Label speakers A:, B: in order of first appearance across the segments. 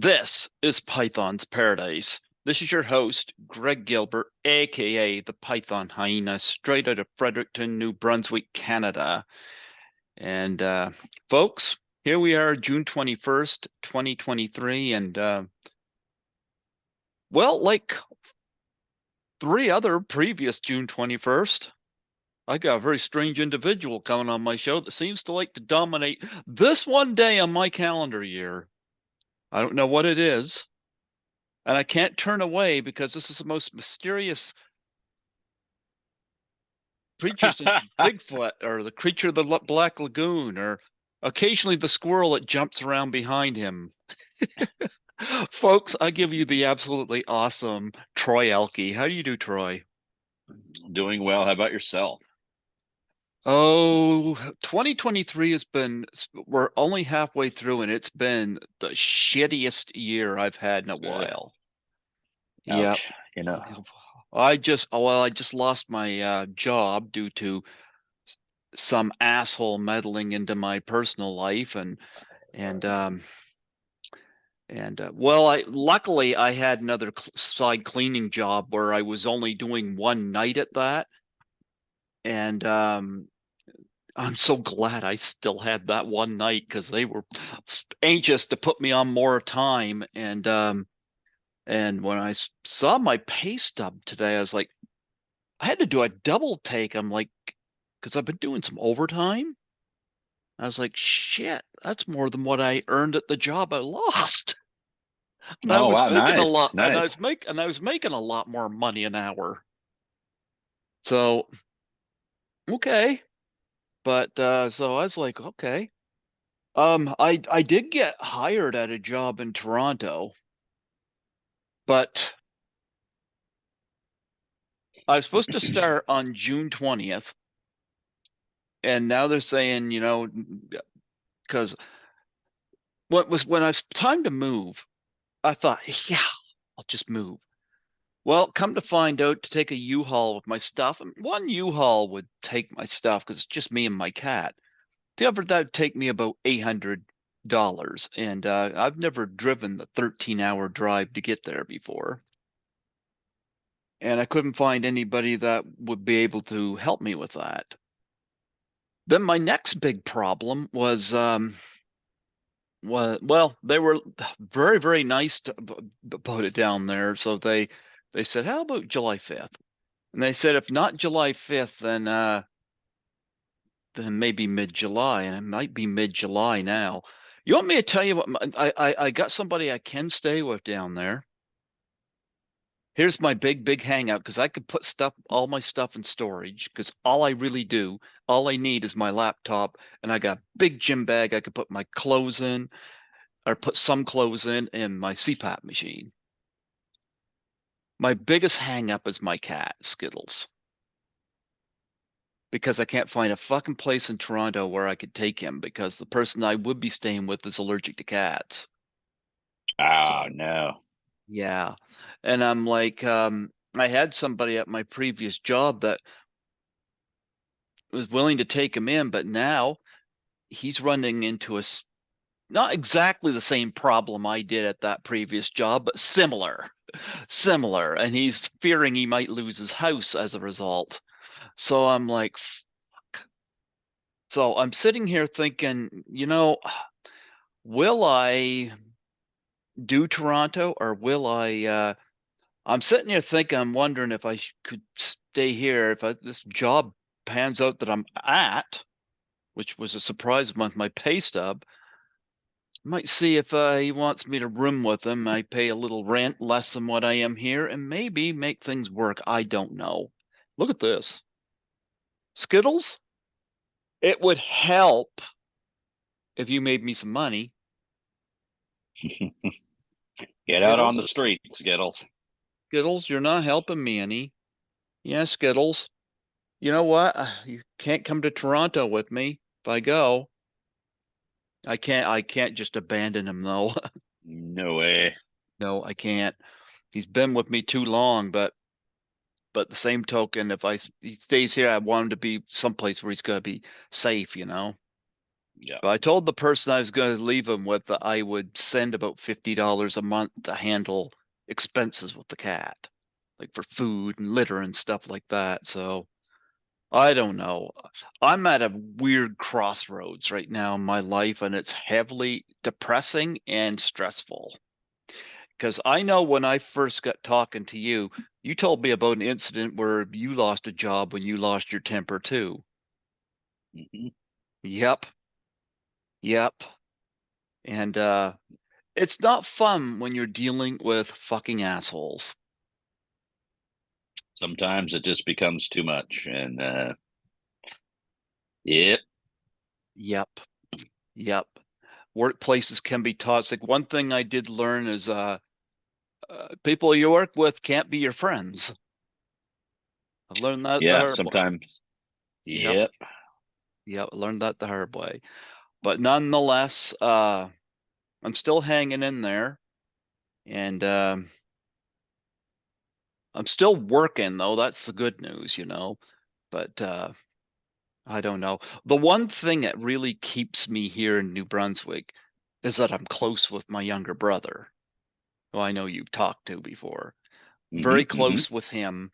A: This is Python's Paradise. This is your host, Greg Gilbert, aka the Python Hyena, straight out of Fredericton, New Brunswick, Canada. And folks, here we are, June 21st, 2023, and well, like three other previous June 21st, I got a very strange individual coming on my show that seems to like to dominate this one day on my calendar year. I don't know what it is. And I can't turn away because this is the most mysterious creature since Bigfoot or the creature of the Black Lagoon or occasionally the squirrel that jumps around behind him. Folks, I give you the absolutely awesome Troy Oelke. How do you do, Troy?
B: Doing well. How about yourself?
A: Oh, 2023 has been, we're only halfway through and it's been the shittiest year I've had in a while. Yep.
B: Ouch.
A: I just lost my job due to some asshole meddling into my personal life and well, I luckily I had another side cleaning job where I was only doing one night at that, and I'm so glad I still had that one night because they were anxious to put me on more time, and when I saw my pay stub today, I was like, I had to do a double take. I'm like, because I've been doing some overtime. I was like, shit, that's more than what I earned at the job I lost. And I
B: Oh,
A: was
B: wow.
A: making a lot,
B: Nice. Nice.
A: and I was making a lot more money an hour. So, okay. But so I was like, okay. I did get hired at a job in Toronto, but I was supposed to start on June 20th, and now they're saying, because when I was time to move, I thought, yeah, I'll just move. Well, come to find out, to take a U-Haul with my stuff, and one U-Haul would take my stuff because it's just me and my cat. The other that would take me about $800, and I've never driven the 13-hour drive to get there before, and I couldn't find anybody that would be able to help me with that. Then my next big problem was well, they were very, very nice about it down there. So they said, how about July 5th? And they said, if not July 5th, then maybe mid-July, and it might be mid-July now. You want me to tell you what? I got somebody I can stay with down there. Here's my big hangout because I could put all my stuff in storage because all I need is my laptop, and I got a big gym bag I could put my clothes in or put some clothes in and my CPAP machine. My biggest hang up is my cat, Skittles, because I can't find a fucking place in Toronto where I could take him because the person I would be staying with is allergic to cats.
B: Oh,
A: So,
B: no.
A: yeah. And I'm like, I had somebody at my previous job that was willing to take him in, but now he's running into not exactly the same problem I did at that previous job, but similar. And he's fearing he might lose his house as a result. So I'm like, fuck. So I'm sitting here thinking, will I do Toronto or will I'm sitting here thinking, I'm wondering if I could stay here if this job pans out that I'm at, which was a surprise with my pay stub. Might see if he wants me to room with him. I pay a little rent, less than what I am here, and maybe make things work. I don't know. Look at this. Skittles, it would help if you made me some money.
B: Get out on
A: Skittles,
B: the street, Skittles.
A: Skittles, you're not helping me any. Yeah, Skittles. You know what? You can't come to Toronto with me if I go. I can't just abandon him though.
B: No way.
A: No, I can't. He's been with me too long, but the same token, if he stays here, I want him to be someplace where he's gonna be safe.
B: Yeah.
A: But I told the person I was going to leave him with that I would send about $50 a month to handle expenses with the cat, like for food and litter and stuff like that. So I don't know. I'm at a weird crossroads right now in my life, and it's heavily depressing and stressful. Because I know when I first got talking to you, you told me about an incident where you lost a job when you lost your temper too.
B: Hmm.
A: Yep, yep. And it's not fun when you're dealing with fucking assholes.
B: Sometimes it just becomes too much, and yep.
A: Yep, yep. Workplaces can be toxic. One thing I did learn is people you work with can't be your friends. I've learned that the
B: Yeah,
A: hard way.
B: sometimes.
A: Yep,
B: Yep.
A: yep, learned that the hard way. But nonetheless, I'm still hanging in there, and I'm still working though. That's the good news, you know. But I don't know. The one thing that really keeps me here in New Brunswick is that I'm close with my younger brother, who I know you've talked to before.
B: Hmm.
A: Very
B: Hmm.
A: close with him,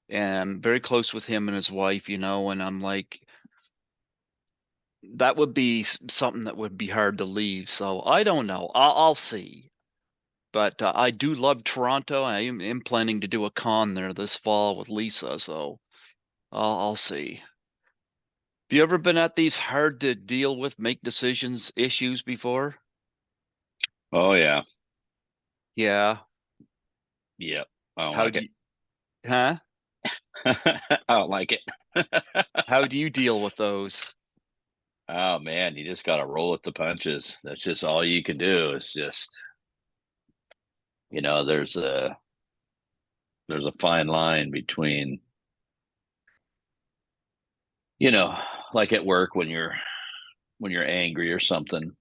A: and very close with him and his wife, you know. And I'm like, that would be something that would be hard to leave. So I don't know. I'll see. But I do love Toronto. I am planning to do a con there this fall with Lisa, so I'll see. Have you ever been at these hard to deal with, make decisions issues before?
B: Oh yeah.
A: Yeah.
B: Yep. I don't
A: How
B: like
A: do
B: it.
A: you, huh?
B: I don't like it.
A: How do you deal with those?
B: Oh man, you just got to roll with the punches. That's just all you can do. Is just, there's a fine line between, you know, like at work when you're angry or something,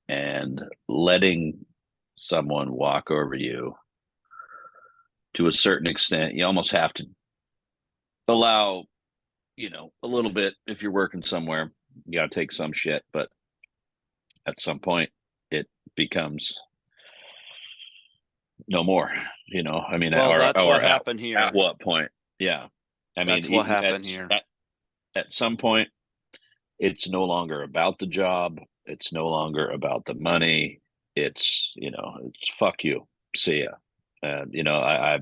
B: and letting someone walk over you to a certain extent. You almost have to allow, a little bit. If you're working somewhere, you got to take some shit, but at some point it becomes no more. I mean,
A: Well, that's
B: or
A: what happened
B: at
A: here.
B: what point? Yeah. I mean,
A: That's what
B: at,
A: happened here.
B: at some point it's no longer about the job, it's no longer about the money. It's fuck you, see ya. And I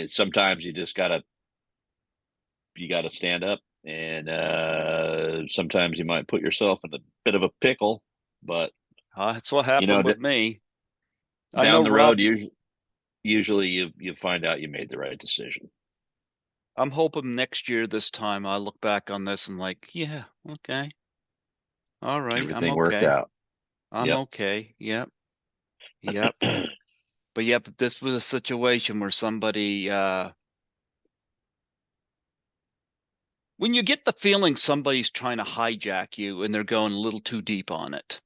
B: sometimes you gotta stand up, and sometimes you might put yourself in a bit of a pickle, but
A: That's what
B: you know
A: happened
B: d-
A: with me. I know
B: down the road,
A: Rob.
B: usually you find out you made the right decision.
A: I'm hoping next year this time I look back on this and like, yeah, okay. All right, I'm
B: Everything worked
A: okay.
B: out.
A: I'm
B: Yep.
A: okay. Yep. Yep. But yep, this was a situation where somebody when you get the feeling somebody's trying to hijack you and they're going a little too deep on it.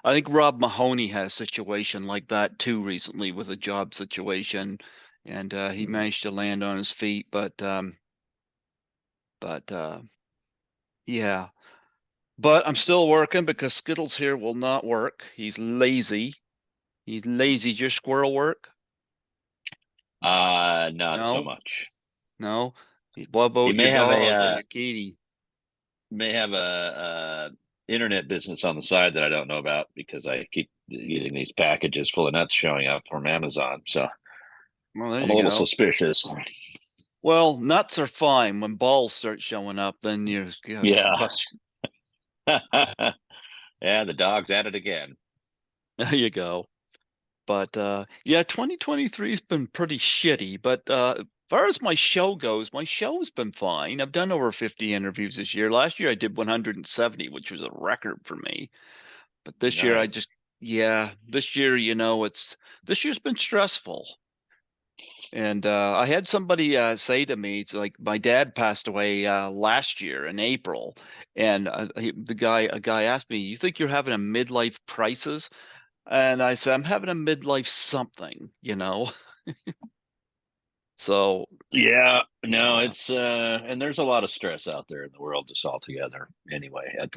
A: I think Rob Mahoney had a situation like that too recently with a job situation, and he
B: Mm.
A: managed to land on his feet. But yeah. But I'm still working because Skittles here will not work. He's lazy. He's lazy. Your squirrel work?
B: Not so
A: No,
B: much.
A: no. What
B: He
A: about your
B: may have a
A: dog or your kitty?
B: internet business on the side that I don't know about because I keep getting these packages full of nuts showing up from Amazon. So
A: Well, there
B: I'm a
A: you
B: little
A: go.
B: suspicious.
A: Well, nuts are fine. When balls start showing up, then you have to
B: Yeah.
A: question.
B: Yeah, the dog's at it again.
A: There you go. But yeah, 2023 has been pretty shitty. But as far as my show goes, my show's been fine. I've done over 50 interviews this year. Last year I did 170, which was a record for me. But this year
B: Nice.
A: yeah, this year, this year's been stressful. And I had somebody say to me, it's like my dad passed away last year in April, and a guy asked me, "You think you're having a midlife crisis?" And I said, "I'm having a midlife something." So
B: Yeah, no,
A: yeah.
B: it's and there's a lot of stress out there in the world just altogether. Anyway, at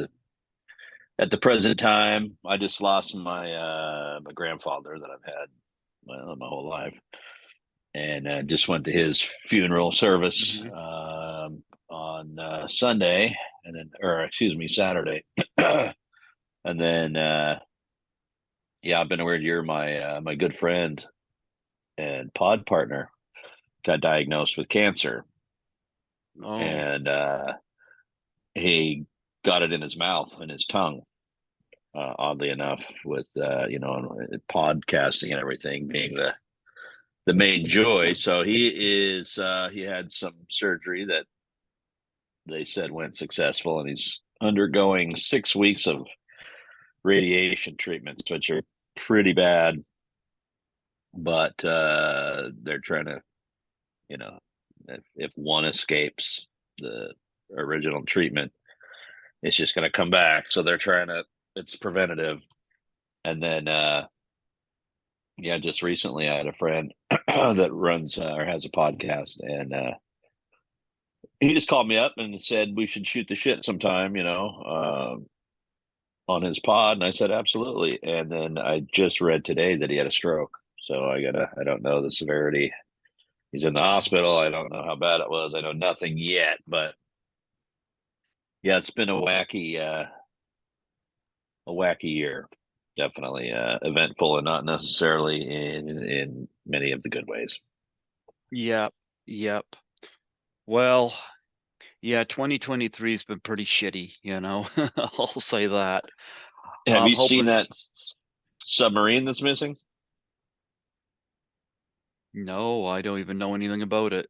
B: the present time, I just lost my grandfather that I've had my whole life, and just went to his funeral service
A: Mhm.
B: on Sunday, and then, or excuse me, Saturday, and then yeah, I've been a weird year. My good friend and pod partner got diagnosed with cancer,
A: Oh,
B: and he got it in his mouth and his tongue. Oddly enough, with podcasting and everything being the main joy. So he had some surgery that they said went successful, and he's undergoing 6 weeks of radiation treatments, which are pretty bad. But they're trying to, you know, if one escapes the original treatment, it's just going to come back. So they're trying to. It's preventative, and then yeah, just recently I had a friend that runs or has a podcast, and he just called me up and said we should shoot the shit sometime, on his pod, and I said absolutely. And then I just read today that he had a stroke, so I don't know the severity. He's in the hospital. I don't know how bad it was. I know nothing yet, but yeah, it's been a wacky year. Definitely eventful, and not necessarily in many of the good ways.
A: yep, yep. Well, yeah, 2023 has been pretty shitty, you know. I'll say that.
B: Have
A: I'm
B: you seen
A: hoping.
B: that submarine that's missing?
A: No, I don't even know anything about it.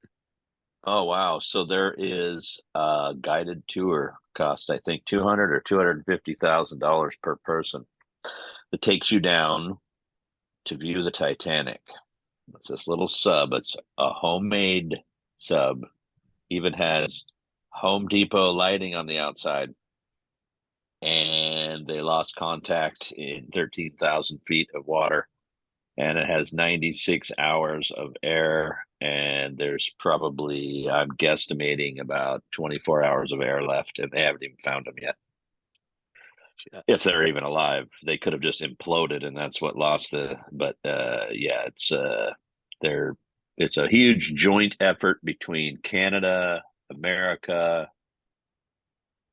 B: Oh wow! So there is a guided tour, cost I think 200 or $250,000 per person. That takes you down to view the Titanic. It's this little sub. It's a homemade sub. Even has Home Depot lighting on the outside. And they lost contact in 13,000 feet of water. And it has 96 hours of air. And there's probably, I'm guesstimating, about 24 hours of air left. And they haven't even found them yet. If
A: Shit.
B: they're even alive, they could have just imploded, and that's what lost the. But yeah, they're it's a huge joint effort between Canada, America,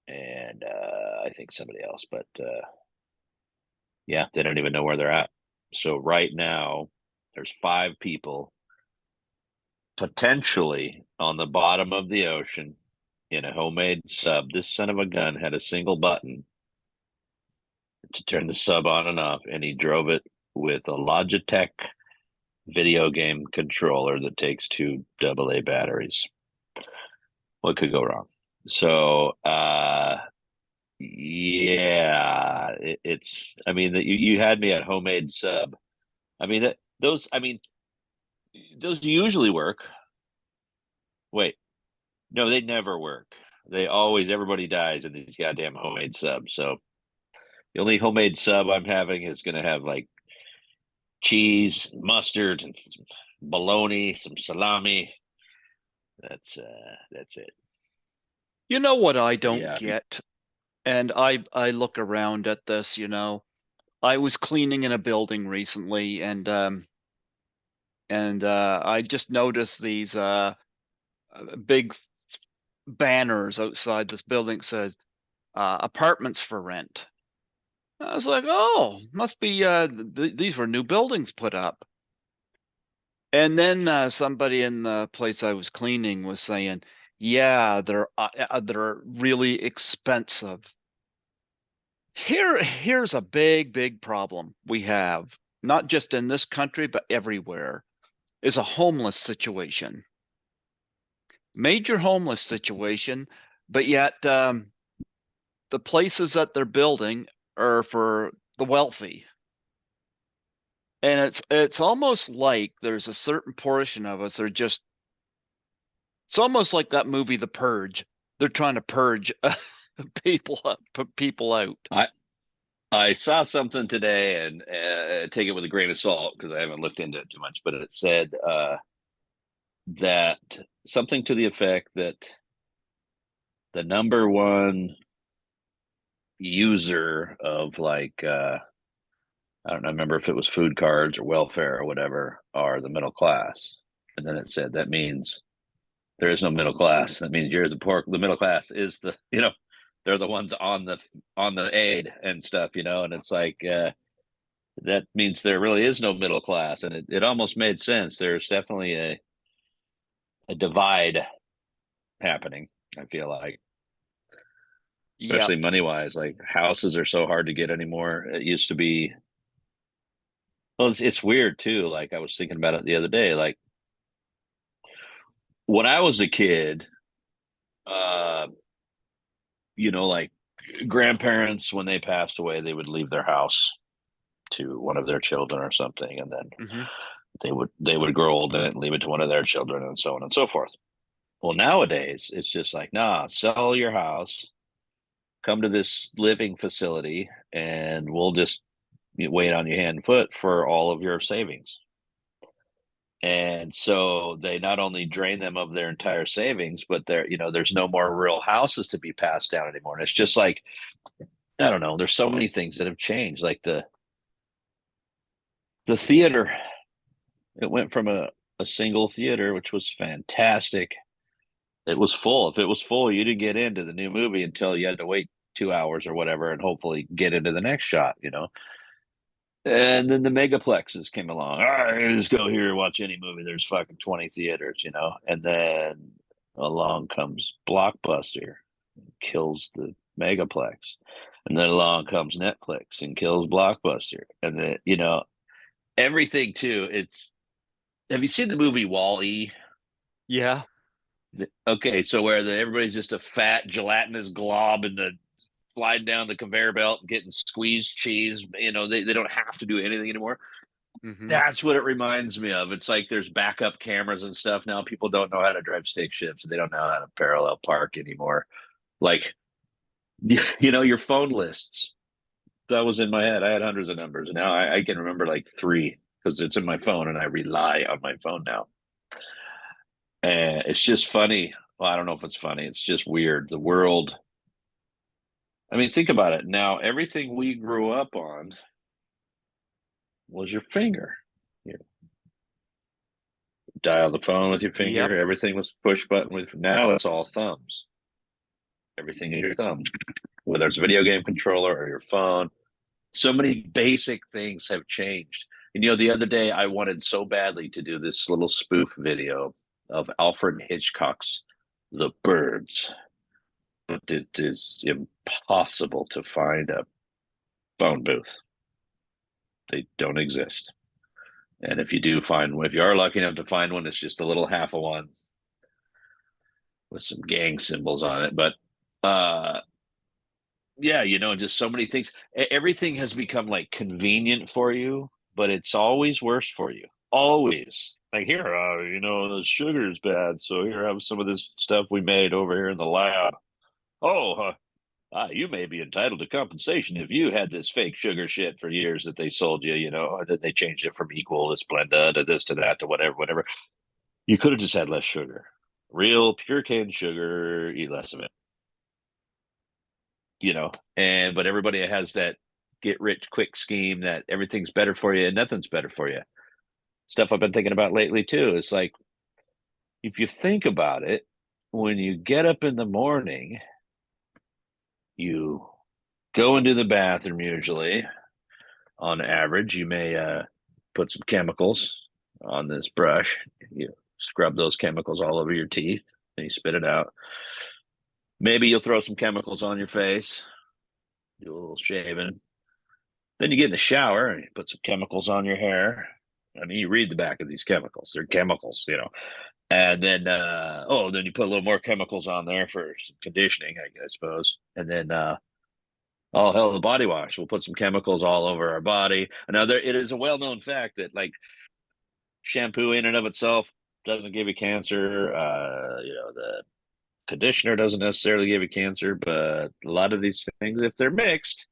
B: and I think somebody else. But yeah, they don't even know where they're at. So right now, there's 5 people potentially on the bottom of the ocean in a homemade sub. This son of a gun had a single button to turn the sub on and off, and he drove it with a Logitech video game controller that takes two AA batteries. What could go wrong? So, yeah, it's. I mean, that you had me at homemade sub. I mean that those. I mean, those usually work. Wait, no, they never work. They always everybody dies in these goddamn homemade subs. So the only homemade sub I'm having is going to have like cheese, mustard, and bologna, some salami. That's it.
A: You know what I
B: But
A: don't
B: yeah,
A: get? And I look around at this, you know. I was cleaning in a building recently and I just noticed these big banners outside this building that says apartments for rent. I was like, "Oh, must be these were new buildings put up." And then somebody in the place I was cleaning was saying, "Yeah, they're really expensive." Here's a big problem we have, not just in this country, but everywhere, is a homeless situation. Major homeless situation, but yet the places that they're building are for the wealthy. And it's almost like there's a certain portion of us that are just it's almost like that movie The Purge. They're trying to purge people out.
B: I I saw something today, and take it with a grain of salt because I haven't looked into it too much. But it said that something to the effect that the number one user of like I don't remember if it was food cards or welfare or whatever are the middle class. And then it said that means there is no middle class. That means you're the poor. The middle class is the they're the ones on the aid and stuff, and it's like that means there really is no middle class, and it almost made sense. There's definitely a divide happening. I feel like,
A: Yep.
B: especially money wise, like houses are so hard to get anymore. It used to be. Well, it's weird too. Like I was thinking about it the other day. Like when I was a kid, uh, like grandparents when they passed away, they would leave their house to one of their children or something, and then
A: Hmm.
B: they would grow old in it and leave it to one of their children, and so on and so forth. Well, nowadays it's just like, nah, sell your house, come to this living facility, and we'll just wait on your hand and foot for all of your savings. And so they not only drain them of their entire savings, but there's no more real houses to be passed down anymore. And it's just like, I don't know, there's so many things that have changed. Like the theater, it went from a single theater, which was fantastic. It was full. If it was full, you didn't get into the new movie until you had to wait 2 hours or whatever and hopefully get into the next shot. And then the megaplexes came along. All right, just go here, watch any movie. There's fucking 20 theaters. And then along comes Blockbuster, kills the megaplex. And then along comes Netflix and kills Blockbuster. And then, everything too. Have you seen the movie Wall-E?
A: Yeah.
B: Okay, so where everybody's just a fat gelatinous glob and the sliding down the conveyor belt and getting squeezed cheese. They don't have to do anything anymore.
A: Hmm.
B: That's what it reminds me of. It's like there's backup cameras and stuff now. People don't know how to drive stick shifts. They don't know how to parallel park anymore. Like, your phone lists. That was in my head. I had hundreds of numbers. And now I can remember like three because it's in my phone and I rely on my phone now. And it's just funny. Well, I don't know if it's funny. It's just weird. The world. I mean, think about it. Now, everything we grew up on was your finger. You dial the phone with your
A: Yep.
B: finger. Everything was push button with. Now it's all thumbs. Everything is your thumb, whether it's a video game controller or your phone. So many basic things have changed. And the other day I wanted so badly to do this little spoof video of Alfred Hitchcock's The Birds, but it is impossible to find a phone booth. They don't exist. And if you do find one, if you are lucky enough to find one, it's just a little half of one with some gang symbols on it. But yeah, just so many things. Everything has become like convenient for you, but it's always worse for you. Always. Like here, the sugar's bad, so here, have some of this stuff we made over here in the lab. Oh, you may be entitled to compensation if you had this fake sugar shit for years that they sold you, and then they changed it from equal to Splenda to this to that to whatever, whatever. You could have just had less sugar. Real pure cane sugar, eat less of it. But everybody has that get rich quick scheme that everything's better for you and nothing's better for you. Stuff I've been thinking about lately too. It's like, if you think about it, when you get up in the morning, you go into the bathroom usually. On average, you may put some chemicals on this brush. You scrub those chemicals all over your teeth and you spit it out. Maybe you'll throw some chemicals on your face, do a little shaving. Then you get in the shower and you put some chemicals on your hair. I mean, you read the back of these chemicals. They're chemicals. And then, then you put a little more chemicals on there for some conditioning, I suppose. And then, oh hell, the body wash. We'll put some chemicals all over our body. Now, it is a well-known fact that like shampoo in and of itself doesn't give you cancer. The conditioner doesn't necessarily give you cancer, but a lot of these things, if they're mixed,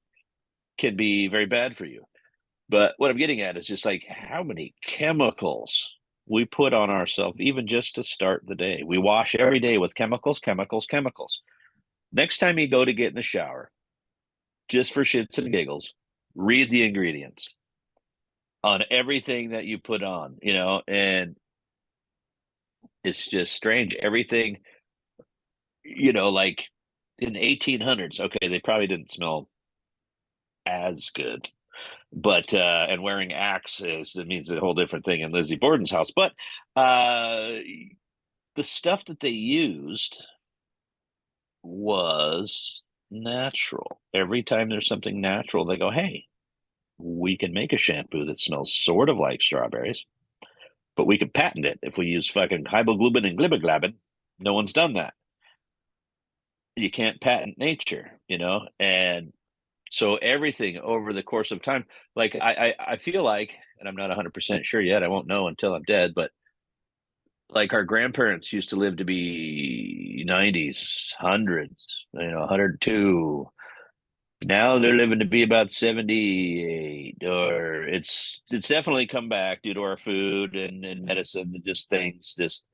B: can be very bad for you. But what I'm getting at is just like how many chemicals we put on ourselves, even just to start the day. We wash every day with chemicals, chemicals, chemicals. Next time you go to get in the shower, just for shits and giggles, read the ingredients on everything that you put on, and it's just strange. Everything, like in the 1800s, okay, they probably didn't smell as good, but and wearing axes, it means a whole different thing in Lizzie Borden's house. But the stuff that they used was natural. Every time there's something natural, they go, hey, we can make a shampoo that smells sort of like strawberries, but we could patent it if we use fucking hyboglobin and gliboglobin. No one's done that. You can't patent nature, and so everything over the course of time, like I feel like, and I'm not 100% sure yet, I won't know until I'm dead, but like our grandparents used to live to be 90s, hundreds, 102. Now they're living to be about 78, or it's definitely come back due to our food and medicine and just things. Just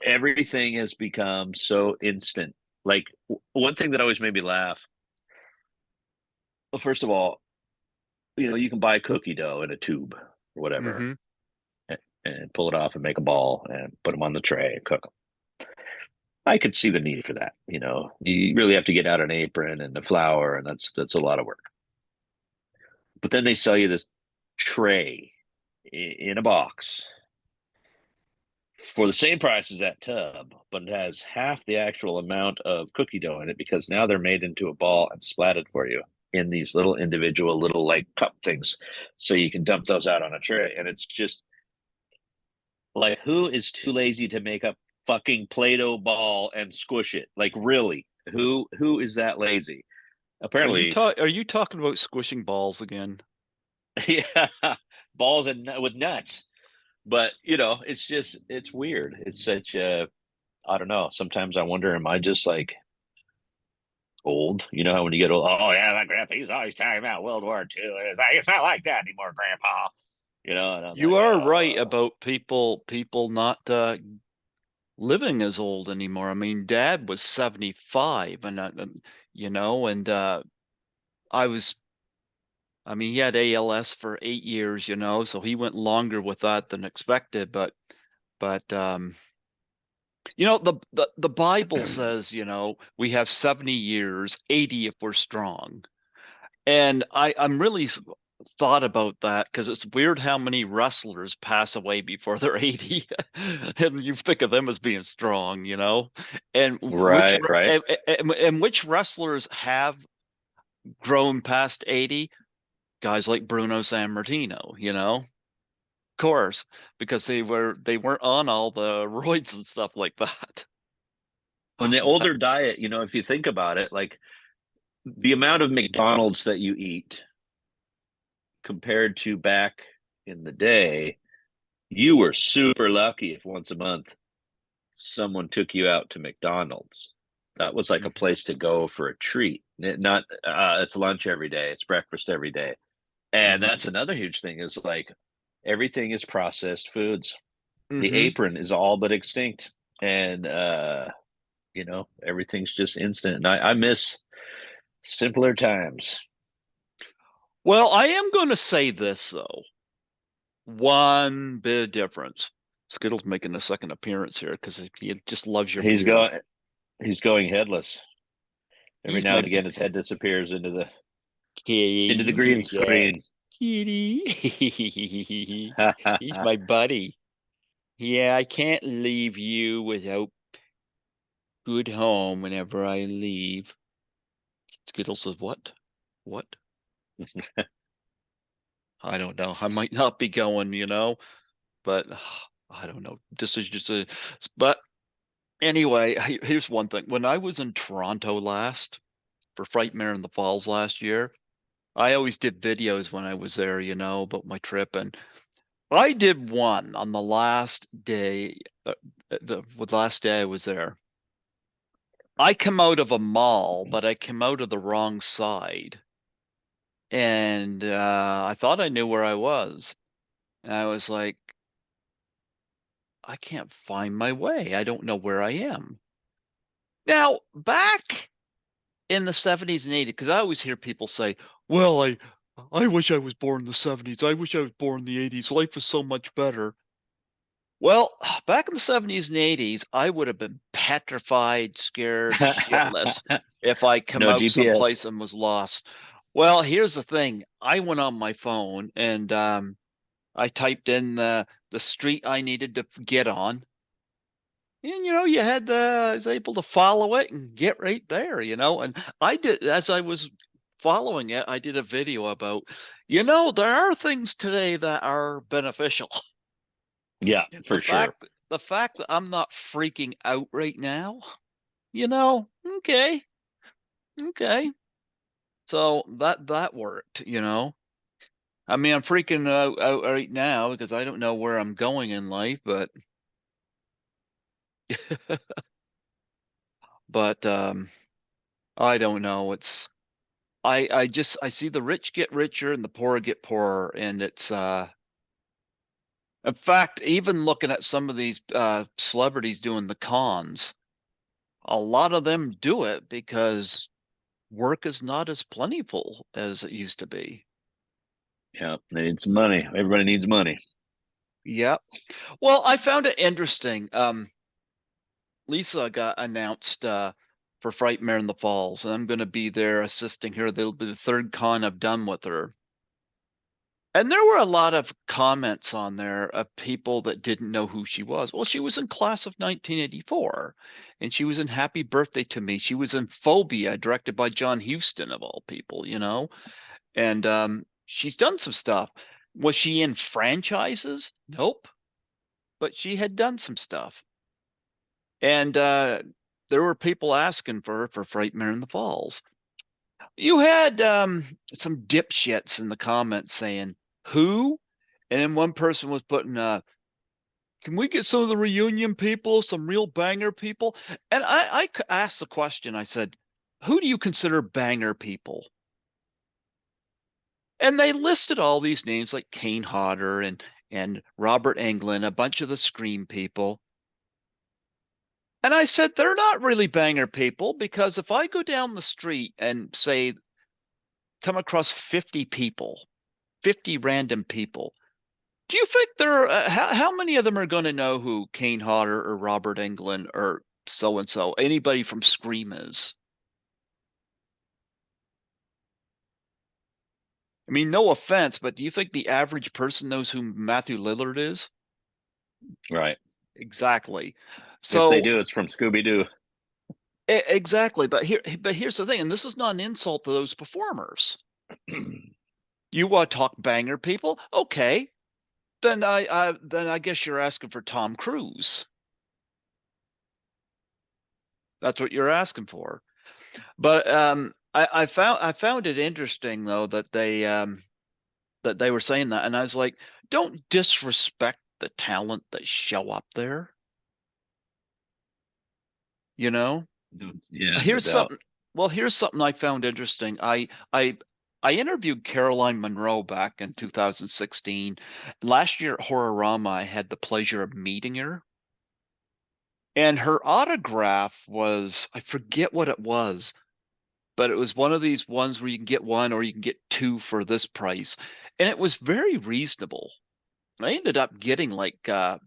B: everything has become so instant. Like one thing that always made me laugh. Well, first of all, you can buy cookie dough in a tube or whatever,
A: Mm-hmm.
B: and pull it off and make a ball and put them on the tray and cook them. I could see the need for that. You really have to get out an apron and the flour, and that's a lot of work. But then they sell you this tray in a box for the same price as that tub, but it has half the actual amount of cookie dough in it because now they're made into a ball and splatted for you in these little individual little like cup things, so you can dump those out on a tray. And it's just like, who is too lazy to make a fucking Play-Doh ball and squish it? Like, really? Who is that lazy? Apparently,
A: Are you talking about squishing balls again?
B: yeah, balls and with nuts. But it's weird. It's such a, I don't know. Sometimes I wonder, am I just like old? You know how when you get old, oh yeah, my grandpa, he's always talking about World War II. And it's not like that anymore, Grandpa. And I'm
A: You
B: like,
A: are right about people not living as old anymore. I mean, Dad was 75, and and I was. I mean, he had ALS for 8 years, so he went longer with that than expected. But the Bible says, we have 70 years, 80 if we're strong. And I'm really thought about that because it's weird how many wrestlers pass away before they're 80, and you think of them as being strong, and
B: right, right.
A: which wrestlers have grown past 80? Guys like Bruno Sammartino, of course, because they weren't on all the roids and stuff like that.
B: On the
A: But
B: older diet, if you think about it, like the amount of McDonald's that you eat compared to back in the day, you were super lucky if once a month someone took you out to McDonald's. That was like a
A: mhm,
B: place to go for a treat. Not it's lunch every day, it's breakfast every day. And
A: mhm,
B: that's another huge thing is like everything is processed foods. The
A: mhm.
B: apron is all but extinct. And everything's just instant. And I miss simpler times.
A: Well, I am going to say this though. One big difference. Skittles making a second appearance here because he just loves your
B: He's
A: beard.
B: going he's going headless. Every
A: He's
B: now
A: my
B: and again his head disappears
A: kitty.
B: into the
A: You
B: green
A: hear that,
B: screen.
A: kitty? He's my buddy. Yeah, I can't leave you without good home whenever I leave. Skittles says, "What? What? I don't know. I might not be going, but I don't know. This is just a. But anyway, here's one thing. When I was in Toronto last for Frightmare in the Falls last year, I always did videos when I was there, about my trip, and I did one on the last day. The last day I was there. I come out of a mall, but I came out of the wrong side, and I thought I knew where I was. And I was like, I can't find my way. I don't know where I am. Now, back in the 70s and 80s, because I always hear people say, well, I wish I was born in the 70s. I wish I was born in the 80s. Life was so much better. Well, back in the 70s and 80s, I would have been petrified, scared, shitless if I come
B: No
A: out someplace
B: GPS.
A: and was lost. Well, here's the thing. I went on my phone and I typed in the street I needed to get on. And you had I was able to follow it and get right there, and I did as I was following it, I did a video about, there are things today that are beneficial.
B: Yeah,
A: The
B: for sure.
A: fact the fact that I'm not freaking out right now, okay, okay. So that worked. I mean, I'm freaking out right now because I don't know where I'm going in life, but I don't know. I see the rich get richer and the poor get poorer, and it's in fact, even looking at some of these celebrities doing the cons, a lot of them do it because work is not as plentiful as it used to be.
B: Yeah, they need some money. Everybody needs money.
A: Yep. Well, I found it interesting. Lisa got announced for Frightmare in the Falls, and I'm going to be there assisting her. That'll be the third con I've done with her. And there were a lot of comments on there of people that didn't know who she was. Well, she was in class of 1984, and she was in Happy Birthday to Me. She was in Phobia, directed by John Huston, of all people. And she's done some stuff. Was she in franchises? Nope. But she had done some stuff. And there were people asking for her for Frightmare in the Falls. You had some dipshits in the comments saying, who? And then one person was putting, can we get some of the reunion people, some real banger people? And I asked the question, I said, who do you consider banger people? And they listed all these names like Kane Hodder and Robert Englund, a bunch of the Scream people. And I said, they're not really banger people because if I go down the street and say, come across 50 people, 50 random people, do you think there are, how many of them are going to know who Kane Hodder or Robert Englund or so and so, anybody from Scream is? I mean, no offense, but do you think the average person knows who Matthew Lillard is?
B: Right.
A: Exactly.
B: If they
A: So
B: do, it's from Scooby Doo.
A: exactly, but here's the thing, and this is not an insult to those performers. You want to talk banger people? Okay, then I guess you're asking for Tom Cruise. That's what you're asking for. But I found it interesting though that they were saying that, and I was like, don't disrespect the talent that show up there. You know,
B: Yeah, no
A: here's
B: doubt.
A: something. Well, here's something I found interesting. I interviewed Caroline Munro back in 2016. Last year at Horrorama, I had the pleasure of meeting her. And her autograph was, I forget what it was, but it was one of these ones where you can get one or you can get two for this price. And it was very reasonable. I ended up getting like 3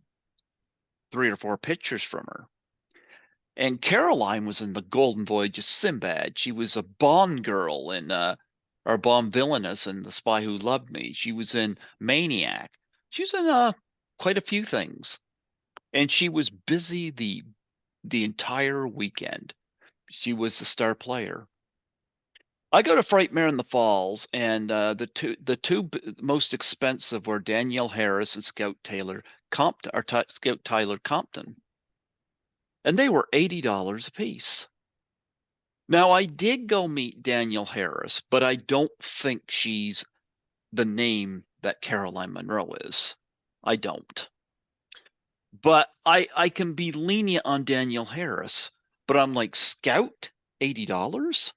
A: or 4 pictures from her. And Caroline was in the Golden Voyage of Sinbad. She was a Bond girl in or Bond villainess in The Spy Who Loved Me. She was in Maniac. She was in quite a few things. And she was busy the entire weekend. She was the star player. I go to Frightmare in the Falls, and the two most expensive were Danielle Harris and Scout Taylor Compton, or Scout Tyler Compton, and they were $80 a piece. Now I did go meet Danielle Harris, but I don't think she's the name that Caroline Munro is. I don't. But I can be lenient on Danielle Harris, but I'm like, Scout, $80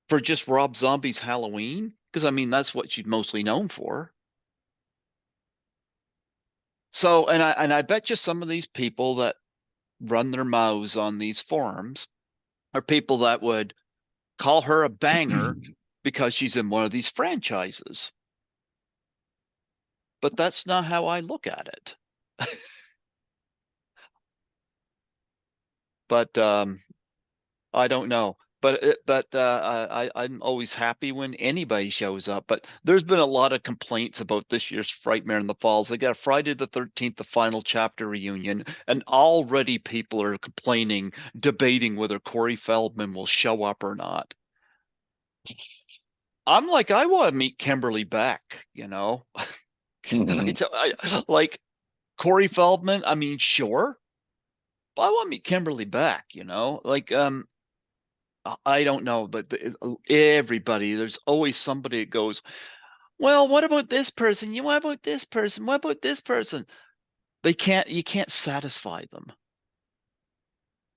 A: for just Rob Zombie's Halloween? Because I mean that's what she's mostly known for. So, and I bet you some of these people that run their mouths on these forums are people that would call her a banger because she's in one of these franchises. But that's not how I look at it. But I don't know. I'm always happy when anybody shows up. But there's been a lot of complaints about this year's Frightmare in the Falls. They got a Friday the 13th, the final chapter reunion, and already people are complaining, debating whether Corey Feldman will show up or not. I'm like, I want to meet Kimberly Beck, you know. Like Corey Feldman. I mean, sure, but I want to meet Kimberly Beck, you know. Like, I don't know, but everybody, there's always somebody that goes, well, what about this person? What about this person? What about this person? You can't satisfy them.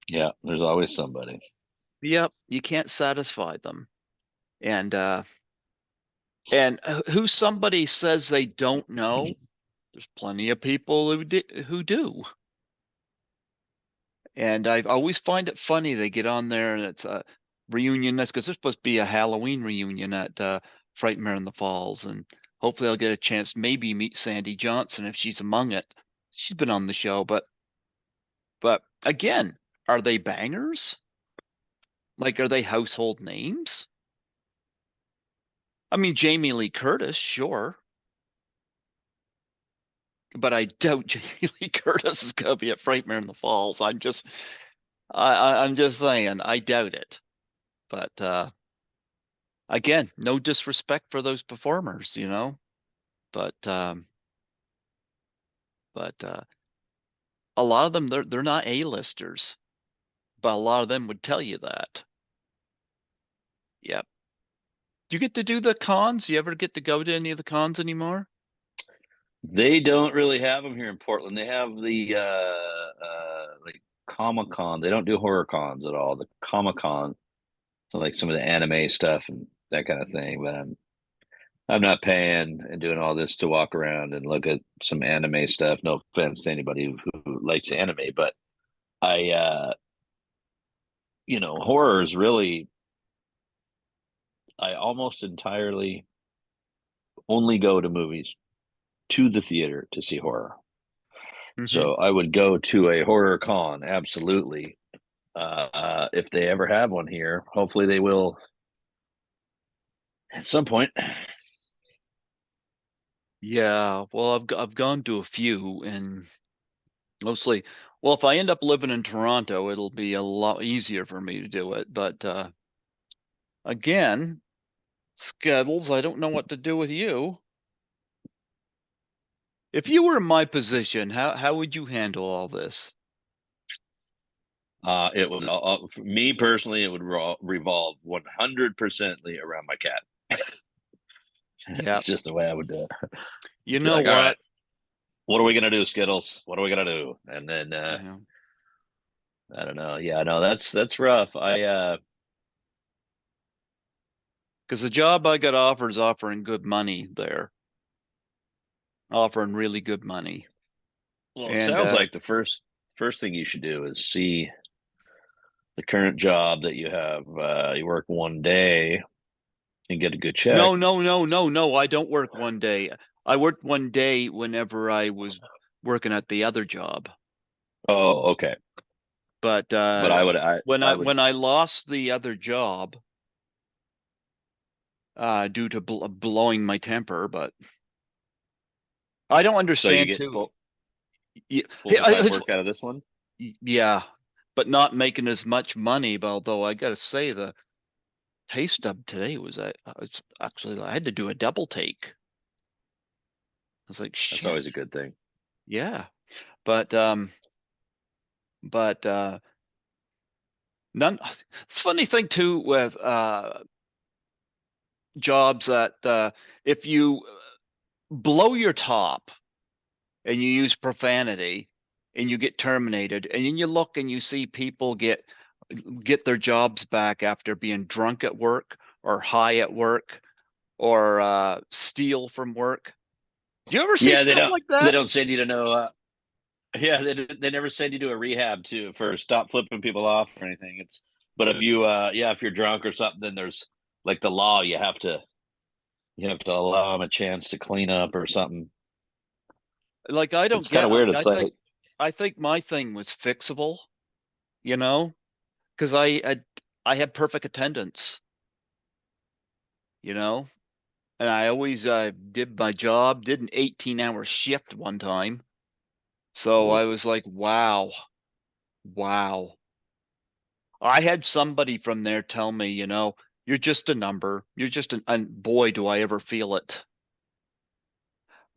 B: Yeah, there's always somebody.
A: Yep, you can't satisfy them. And and who somebody says they don't know, there's plenty of people who do. And I always find it funny they get on there and it's a reunion. That's because there's supposed to be a Halloween reunion at Frightmare in the Falls, and hopefully I'll get a chance maybe meet Sandy Johnson if she's among it. She's been on the show, but again, are they bangers? Like, are they household names? I mean, Jamie Lee Curtis, sure, but I doubt Jamie Lee Curtis is going to be at Frightmare in the Falls. I'm just saying, I doubt it. But again, no disrespect for those performers, you know, but a lot of them they're not A-listers, but a lot of them would tell you that. Yep. Do you get to do the cons? You ever get to go to any of the cons anymore?
B: They don't really have them here in Portland. They have the like Comic Con. They don't do horror cons at all. The Comic Con, so like some of the anime stuff and that kind of thing. But I'm not paying and doing all this to walk around and look at some anime stuff. No offense to anybody who likes anime, but I horror is really, I almost entirely only go to movies to the theater to see horror.
A: Mm-hmm.
B: So I would go to a horror con, absolutely. If they ever have one here, hopefully they will at some point.
A: Yeah, well, I've gone to a few, and mostly, well, if I end up living in Toronto, it'll be a lot easier for me to do it. But again, schedules, I don't know what to do with you. If you were in my position, how would you handle all this?
B: It would, for me personally, it would revolve 100% around my cat.
A: Yeah,
B: It's just the way I would do it.
A: you
B: Be
A: know
B: like, all right,
A: what?
B: what are we gonna do, Skittles? What are we gonna do? And then
A: Yeah,
B: I don't know. Yeah, no, that's rough.
A: because the job I got offered is offering good money there, offering really good money.
B: Well, it
A: And
B: sounds like the first thing you should do is see the current job that you have. You work one day and get a good check.
A: no, no, no, no, no, I don't work one day. I worked one day whenever I was working at the other job.
B: Oh, okay.
A: But
B: But I would.
A: when I lost the other job due to blowing my temper, but I don't
B: So you
A: understand
B: get
A: too. Yeah,
B: full time work out of this one.
A: yeah, but not making as much money. But although I got to say the pay stub today was actually I had to do a double take. I was like,
B: That's
A: shit,
B: always a good thing.
A: yeah. But but none. It's a funny thing too with jobs that if you blow your top and you use profanity and you get terminated, and then you look and you see people get their jobs back after being drunk at work or high at work or steal from work. Do you ever see
B: Yeah,
A: stuff like
B: they
A: that?
B: don't send you to no yeah, they never send you to a rehab to for stop flipping people off or anything. It's but if you yeah, if you're drunk or something, then there's like the law, you have to allow them a chance to clean up or something.
A: Like I don't
B: It's kind
A: get
B: of weird.
A: like
B: It's like
A: I think my thing was fixable, you know, because I had perfect attendance, you know, and I always did my job, did an 18-hour shift one time. So I was like, wow, wow. I had somebody from there tell me, you're just a number. You're just and boy, do I ever feel it.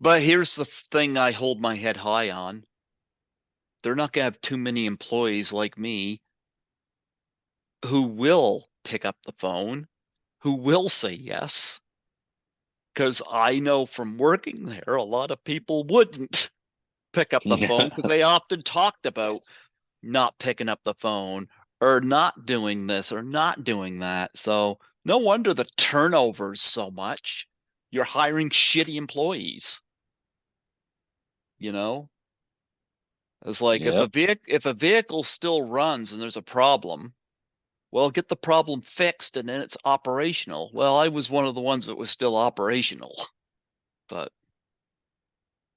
A: But here's the thing I hold my head high on. They're not going to have too many employees like me who will pick up the phone, who will say yes. Because I know from working there, a lot of people wouldn't pick up the phone because they often talked about not picking up the phone or not doing this or not doing that. So no wonder the turnover's so much. You're hiring shitty employees, you know? It's like
B: yep.
A: if a vehicle still runs and there's a problem, well, get the problem fixed and then it's operational. Well, I was one of the ones that was still operational, but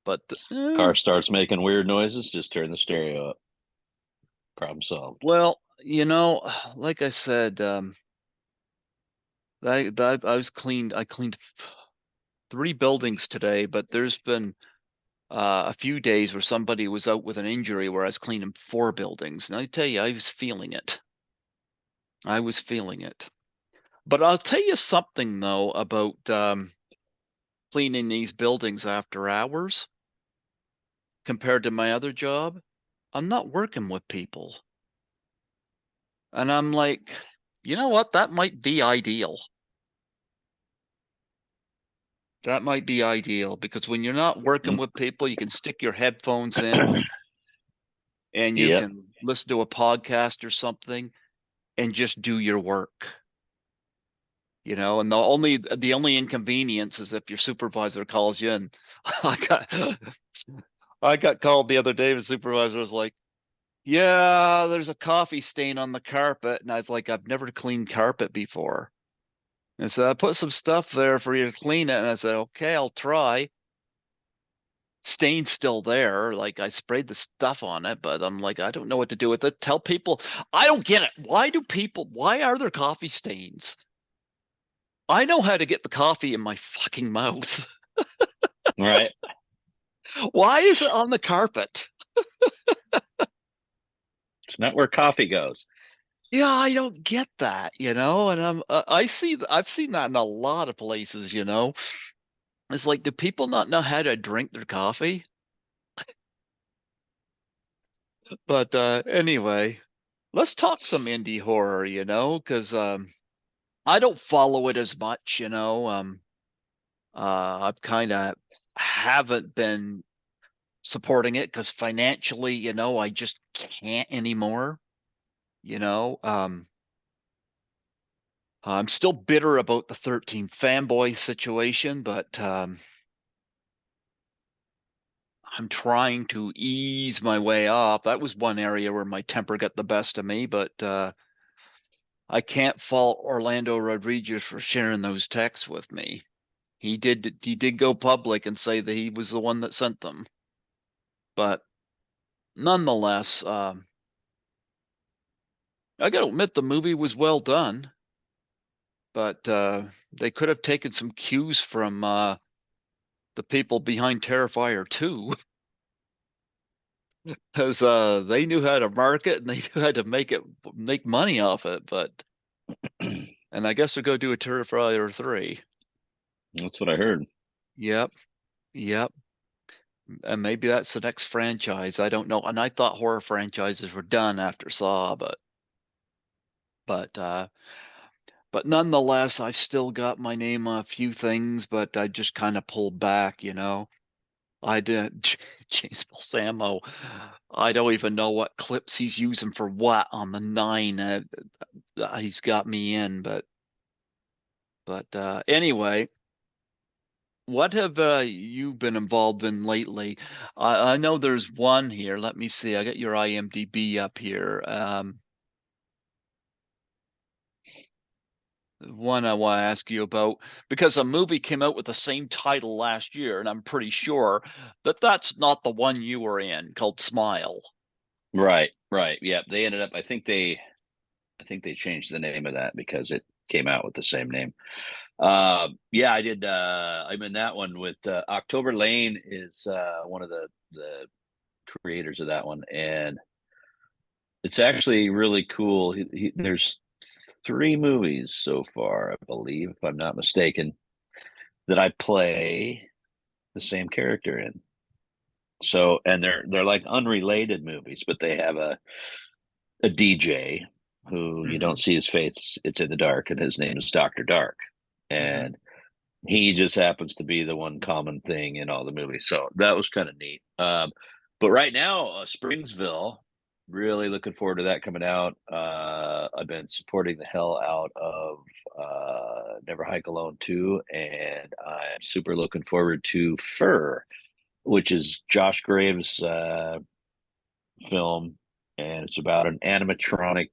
A: but
B: Car starts making weird noises, just turn the stereo up. Problem solved.
A: well, like I said, I cleaned 3 buildings today, but there's been a few days where somebody was out with an injury where I was cleaning 4 buildings. And I tell you, I was feeling it. I was feeling it. But I'll tell you something though about cleaning these buildings after hours compared to my other job. I'm not working with people. And I'm like, you know what? That might be ideal. That might be ideal because when you're not working
B: Mm.
A: with people, you can stick your headphones in and you
B: Yep.
A: can listen to a podcast or something and just do your work. And the only inconvenience is if your supervisor calls you and I got I got called the other day. The supervisor was like, "Yeah, there's a coffee stain on the carpet," and I was like, "I've never cleaned carpet before." And so I put some stuff there for you to clean it, and I said, "Okay, I'll try." Stain's still there. Like I sprayed the stuff on it, but I'm like, I don't know what to do with it. Tell people, I don't get it. Why are there coffee stains? I know how to get the coffee in my fucking mouth.
B: Right.
A: Why is it on the carpet?
B: It's not where coffee goes.
A: Yeah, I don't get that, and I've seen that in a. Lot of places. It's like, do people not know how to drink their coffee? But anyway, let's talk some indie horror, because I don't follow it as much, I've kind of haven't been supporting it because financially, I just can't anymore. You know, I'm still bitter about the 13 fanboy situation, but I'm trying to ease my way off. That was one area where my temper got the best of me, but I can't fault Orlando Rodriguez for sharing those texts with me. He did go public and say that he was the one that sent them. But nonetheless, I got to admit the movie was well done, but they could have taken some cues from the people behind Terrifier 2 because they knew how to market and they knew how to make money off it. But and I guess they'll go do a Terrifier 3.
B: That's what I heard.
A: Yep, yep. And maybe that's the next franchise. I don't know. And I thought horror franchises were done after Saw, but but nonetheless, I've still got my name on a few things, but I just kind of pulled back. I did James Balsamo. I don't even know what clips he's using for what on the 9. He's got me in, but anyway, What have you been involved in lately? I know there's one here. Let me see. I got your IMDb up here. One I want to ask you about because a movie came out with the same title last year, and I'm pretty sure that that's not the one you were in, called Smile.
B: Right, right. Yep. They ended up. I think they changed the name of that because it came out with the same name. Yeah, I did. I'm in that one with October Lane is one of the creators of that one, and it's actually really cool. There's three movies so far, I believe, if I'm not mistaken, that I play the same character in. So, and they're like unrelated movies, but they have a DJ who you
A: Hmm.
B: don't see his face; it's in the dark, and his name is Doctor Dark,
A: Hmm.
B: and he just happens to be the one common thing in all the movies. So that was kind of neat. But right now, Springsville, really looking forward to that coming out. I've been supporting the hell out of Never Hike Alone 2, and I'm super looking forward to Fur, which is Josh Graves' film, and it's about an animatronic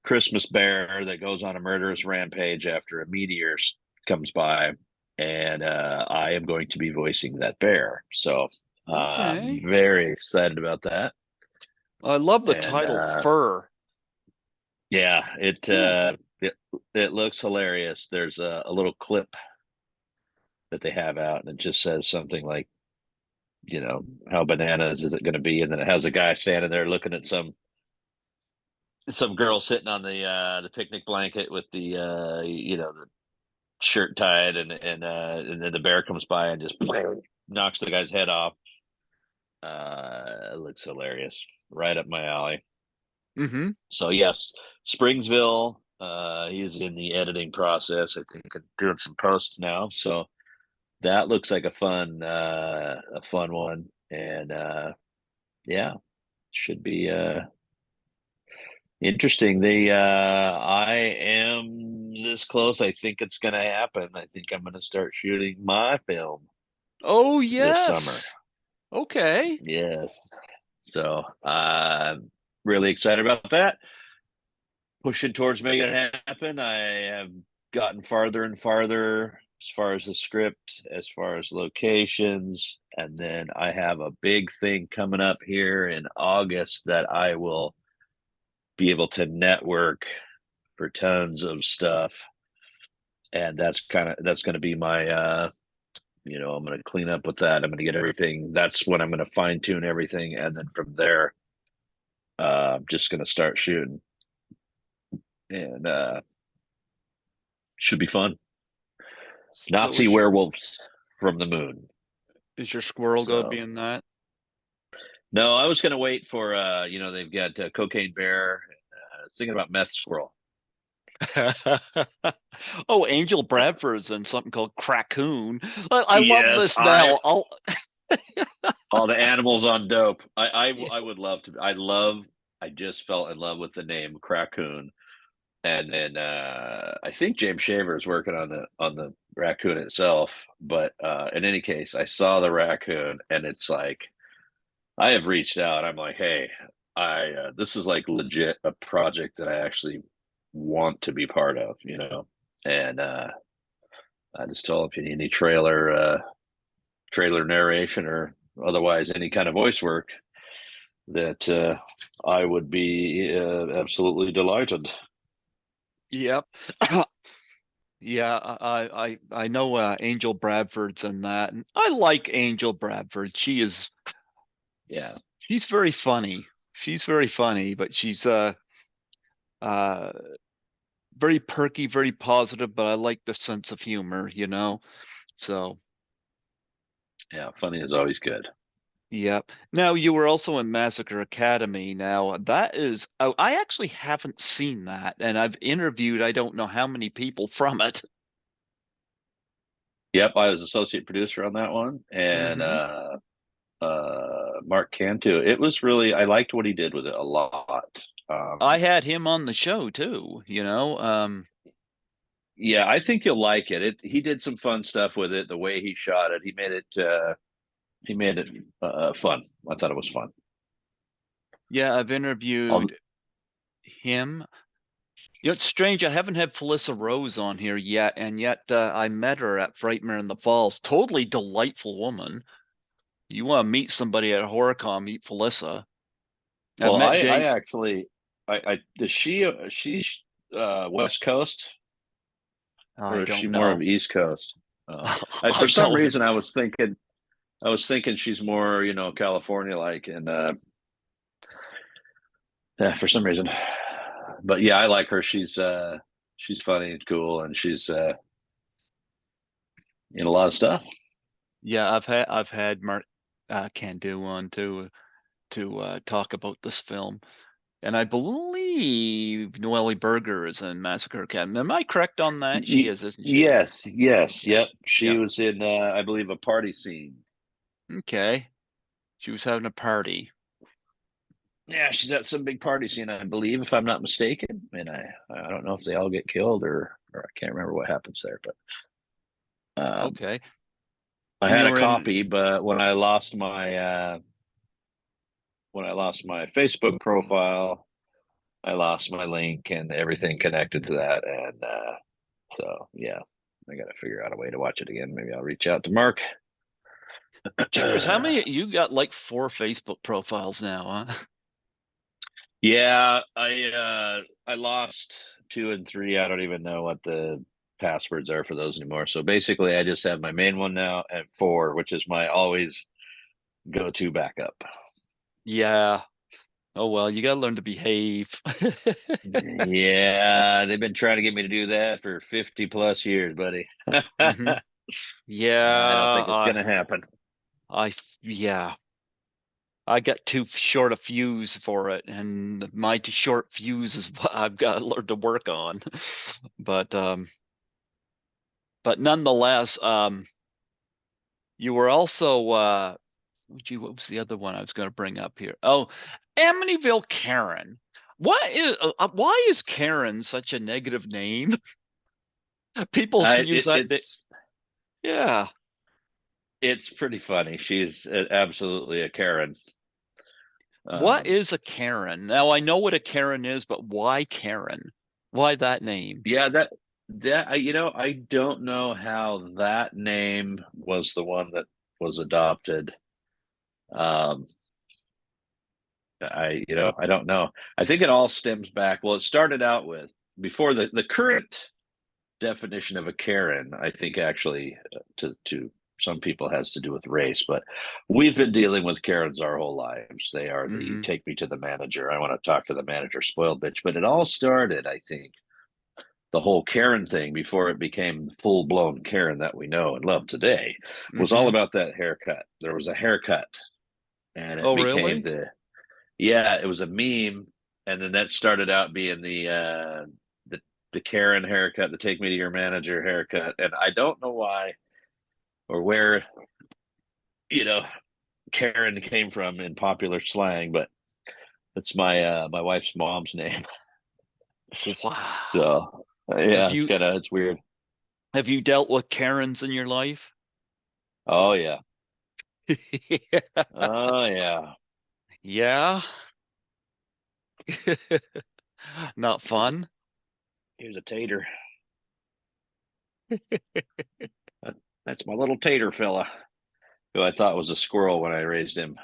B: Christmas bear that goes on a murderous rampage after a meteor comes by, and I am going to be voicing that bear. So I'm
A: Okay.
B: very excited about that.
A: I love the
B: And
A: title Fur.
B: yeah,
A: Yeah.
B: it looks hilarious. There's a little clip that they have out, and it just says something like, how bananas is it going to be? And then it has a guy standing there looking at some girl sitting on the picnic blanket with the shirt tied, and then the bear comes by and just knocks the guy's head off. It looks hilarious, right up my alley.
A: Hmm.
B: So yes, Springsville. He's in the editing process. I think and doing some posts now. So that looks like a fun one, and yeah, should be interesting. I am this close. I think it's going to happen. I think I'm going to start shooting my film
A: Oh,
B: this summer.
A: yes. Okay.
B: Yes. So I'm really excited about that. Pushing towards making it happen. I have gotten farther and farther as far as the script, as far as locations. And then I have a big thing coming up here in August that I will be able to network for tons of stuff. And that's going to be my I'm going to clean up with that. I'm going to get everything. That's when I'm going to fine tune everything, and then from there, I'm just going to start shooting, and should be fun.
A: So
B: Nazi werewolves from the moon.
A: is your squirrel gonna be
B: So
A: in that?
B: no, I was going to wait for they've got Cocaine Bear. Thinking about Meth Squirrel.
A: Oh, Angel Bradford's in something called Crackoon. I love
B: Yes,
A: this now. I'll
B: all the animals on dope.
A: Yeah.
B: I would love to. I just fell in love with the name Crackoon. And then I think James Shaver is working on the raccoon itself. But in any case, I saw the raccoon, and it's like I have reached out. I'm like, hey, I this is like legit a project that I actually want to be part of, And I just told him if you need any trailer narration or otherwise any kind of voice work, that I would be absolutely delighted.
A: Yep. Yeah, I know Angel Bradford's in that, and I like Angel Bradford.
B: Yeah.
A: She's very funny. She's very funny, but she's uh very perky, very positive, but I like the sense of humor. So,
B: Yeah. Funny is always good.
A: yep. Now you were also in Massacre Academy. Now that is, oh, I actually haven't seen that, and I've interviewed I don't know how many people from it.
B: Yep, I was associate producer on that one, and
A: Hmm.
B: Mark Cantu. It was really I liked what he did with it a lot.
A: I
B: Um,
A: had him on the show too.
B: Yeah, I think you'll like it. He did some fun stuff with it. The way he shot it, he made it fun. I thought it was fun.
A: Yeah, I've
B: I'll,
A: interviewed him. You know, it's strange. I haven't had Felissa Rose on here yet, and yet I met her at Frightmare in the Falls. Totally delightful woman. You want to meet somebody at HorrorCon, meet Felissa. I've
B: well,
A: met
B: I
A: Jay.
B: actually, I is she's West Coast
A: I
B: or is she
A: don't
B: more of
A: know.
B: East Coast? For
A: I
B: some
A: don't.
B: reason, I was thinking she's more, California like, and yeah, for some reason. But yeah, I like her. She's funny and cool, and she's in a lot of stuff.
A: Yeah, I've had Mark can do on to talk about this film, and I believe Noelle Berger is in Massacre Academy. Am I correct on that? She is, isn't she?
B: Yes, yes,
A: Yeah.
B: yep. She
A: Yeah.
B: was in, I believe, a party scene.
A: Okay. She was having a party.
B: Yeah, she's at some big party scene, I believe, if I'm not mistaken. And I don't know if they all get killed or I can't remember what happens there. But
A: Okay.
B: I
A: And
B: had
A: you
B: a
A: were in.
B: copy, but when I lost my Facebook profile, I lost my link and everything connected to that. And so yeah, I got to figure out a way to watch it again. Maybe I'll reach out to Mark.
A: Jeepers, how many you got? Like 4 Facebook profiles now, huh?
B: Yeah, I lost 2 and 3. I don't even know what the passwords are for those anymore. So basically, I just have my main one now and 4, which is my always go-to backup.
A: Yeah. Oh well, you gotta learn to behave.
B: Yeah, they've been trying to get me to do that for 50 plus years, buddy.
A: Hmm.
B: I don't
A: Yeah,
B: think it's gonna happen.
A: yeah. I got too short a fuse for it, and my too short fuse is what I've got to learn to work on. But nonetheless, you were also gee, what was the other one I was going to bring up here? Oh, Amityville Karen. Why is Karen such a negative name? People use that. Yeah.
B: It's pretty funny. She's absolutely a Karen.
A: What
B: Um,
A: is a Karen? Now I know what a Karen is, but why Karen? Why that name?
B: Yeah, I don't know how that name was the one that was adopted. Um, I don't know. I think it all stems back. Well, it started out with before the current definition of a Karen. I think actually to some people has to do with race, but we've been dealing with Karens our whole lives. They are the
A: Hmm.
B: take me to the manager. I want to talk to the manager, spoiled bitch. But it all started, I think, the whole Karen thing before it became the full blown Karen that we know and love today was all
A: Hmm.
B: about that haircut. There was a haircut and it
A: Oh,
B: became
A: really?
B: yeah, it was a meme. And then that started out being the Karen haircut, the take me to your manager haircut. And I don't know why or where, you know, Karen came from in popular slang, but it's my wife's mom's name.
A: Wow.
B: So
A: Have
B: yeah,
A: you
B: it's weird.
A: have you dealt with Karens in your life?
B: Oh yeah. Oh yeah.
A: Yeah. Not
B: Here's a
A: fun.
B: here's a tater. That, that's my little tater fella, who I thought was a squirrel when I raised him.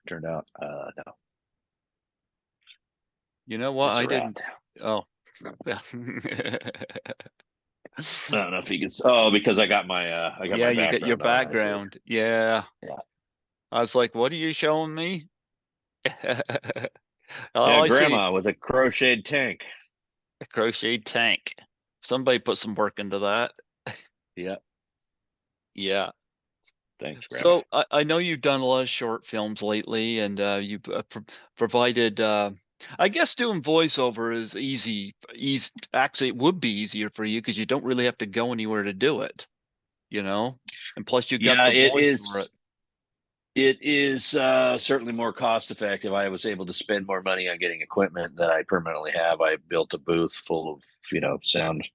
B: Turned out, no,
A: You know what?
B: it's a
A: I
B: rat.
A: didn't. Oh.
B: I don't know if you can. Oh, because I got
A: Yeah,
B: my
A: you got your
B: background on. I see.
A: background. Yeah.
B: Yeah,
A: I was like, what are you showing me?
B: yeah.
A: All I see,
B: Grandma with a crocheted tank.
A: a crocheted tank. Somebody put some work into that.
B: Yeah.
A: Yeah.
B: Thanks, Grandma.
A: So I know you've done a lot of short films lately, and you've provided. I guess doing voiceover is easy. Easy. Actually, it would be easier for you because you don't really have to go anywhere to do it. You know, and plus you got
B: Yeah,
A: the voice for it.
B: It is certainly more cost effective. I was able to spend more money on getting equipment that I permanently have. I built a booth full of sound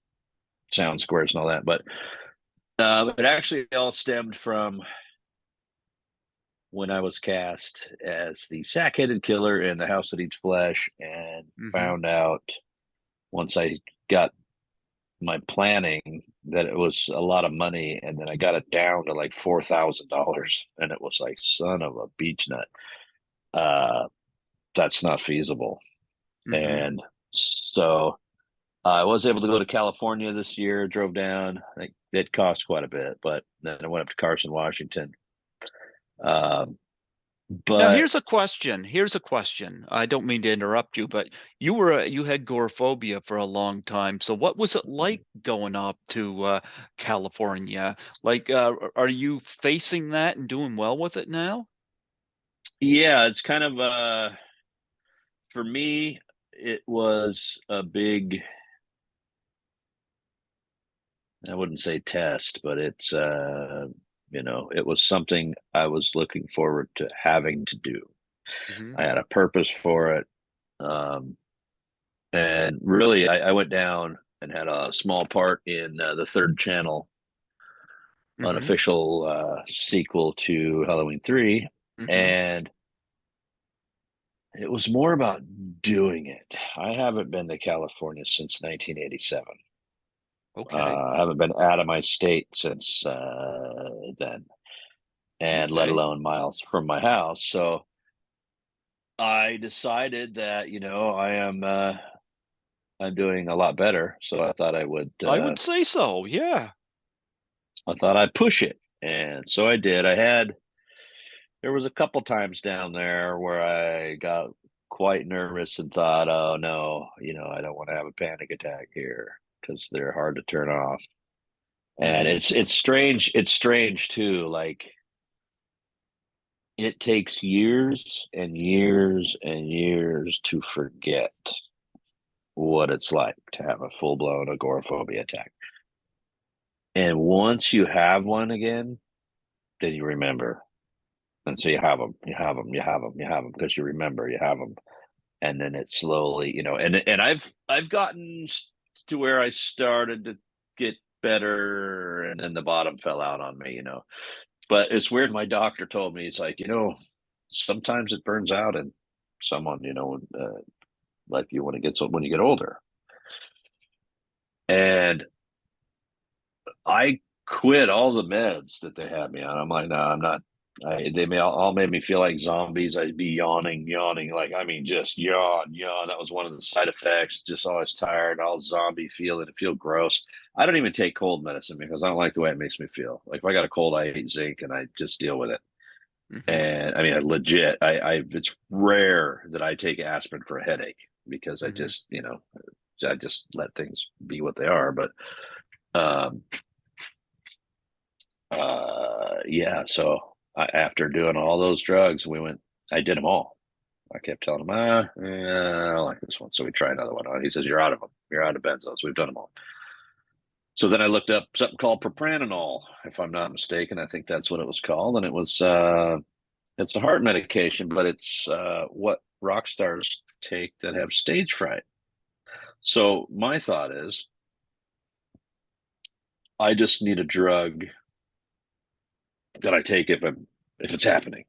B: sound squares and all that. But it actually all stemmed from when I was cast as the sack-headed killer in The House That Eats Flesh, and
A: Hmm.
B: found out once I got my planning that it was a lot of money, and then I got it down to like $4,000, and it was like, son of a beach nut. Uh, that's not feasible.
A: Hmm.
B: And so I was able to go to California this year, drove down. I think it cost quite a bit, but then I went up to Carson, Washington. Um,
A: Now
B: but
A: here's a question. Here's a question. I don't mean to interrupt you, but you had agoraphobia for a long time. So what was it like going up to California? Like, are you facing that and doing well with it now?
B: yeah, it's kind of for me, it was a big, I wouldn't say test, but it's it was something I was looking forward to having to do.
A: Hmm.
B: I had a purpose for it. Um, and really, I went down and had a small part in the third channel
A: Hmm.
B: unofficial sequel to Halloween 3.
A: Hmm.
B: And it was more about doing it. I haven't been to California since 1987.
A: Okay.
B: I haven't been out of my state since then, and let
A: Okay.
B: alone miles from my house. So I decided that, I'm doing a lot better. So
A: I would say so. Yeah.
B: I thought I'd push it. And so I did. There was a couple times down there where I got quite nervous and thought, oh no, I don't want to have a panic attack here, because they're hard to turn off. And
A: Hmm.
B: it's strange. It's strange too. Like, it takes years and years and years to forget what it's like to have a full blown agoraphobia attack. And once you have one again, then you remember. And so you have them, you have them, you have them, you have them, because you remember you have them. And then it slowly, and I've gotten to where I started to get better, and then the bottom fell out on me. But it's weird. My doctor told me, he's like, sometimes it burns out in someone, like you when you get older. And I quit all the meds that they had me on. I'm like, no, I'm not. They all made me feel like zombies. I'd be yawning, like, I mean, just yawn. That was one of the side effects. Just always tired, all zombie feeling. It feel gross. I don't even take cold medicine because I don't like the way it makes me feel. Like, if I got a cold, I eat zinc and I just deal with it.
A: Hmm.
B: And I mean, I legit, it's rare that I take aspirin for a headache, because
A: Hmm.
B: I just let things be what they are. But um, yeah, so after doing all those drugs, I did them all. I kept telling him, I don't like this one. So we try another one on. He says, you're out of them. You're out of benzos. We've done them all. So then I looked up something called propranolol, if I'm not mistaken. I think that's what it was called. And it's a heart medication, but it's what rock stars take that have stage fright. So my thought is, I just need a drug that I take if it's happening.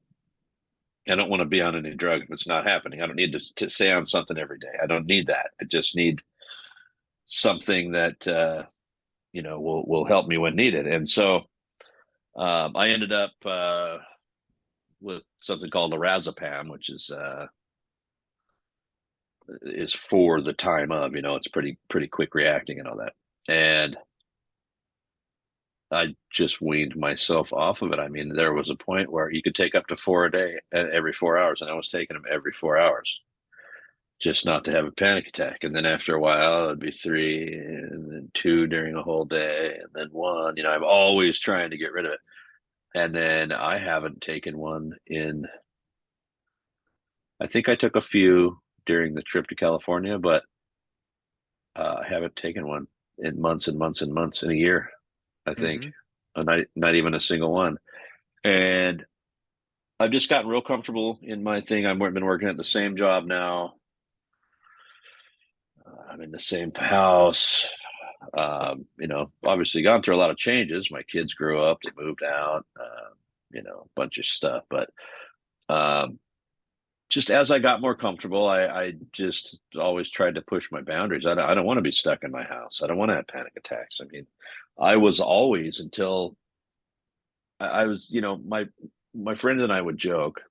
B: I don't want to be on any drug if it's not happening. I don't need to stay on something every day. I don't need that. I just need something that will help me when needed. And so I ended up with something called lorazepam, which is for the time of, it's pretty quick reacting and all that. And I just weaned myself off of it. I mean, there was a point where you could take up to four a day, every 4 hours, and I was taking them every 4 hours, just not to have a panic attack. And then after a while, it'd be three, and then two during a whole day, and then one. I'm always trying to get rid of it. And then I haven't taken one I think I took a few during the trip to California, but I haven't taken one in months and months and months, in a year, I think.
A: Hmm.
B: Not even a single one. And I've just gotten real comfortable in my thing. I've been working at the same job now. I'm in the same house. Obviously gone through a lot of changes. My kids grew up, they moved out, a bunch of stuff. But um, just as I got more comfortable, I just always tried to push my boundaries. I don't want to be stuck in my house. I don't want to have panic attacks. I mean, I was always until I was, my friend and I would joke.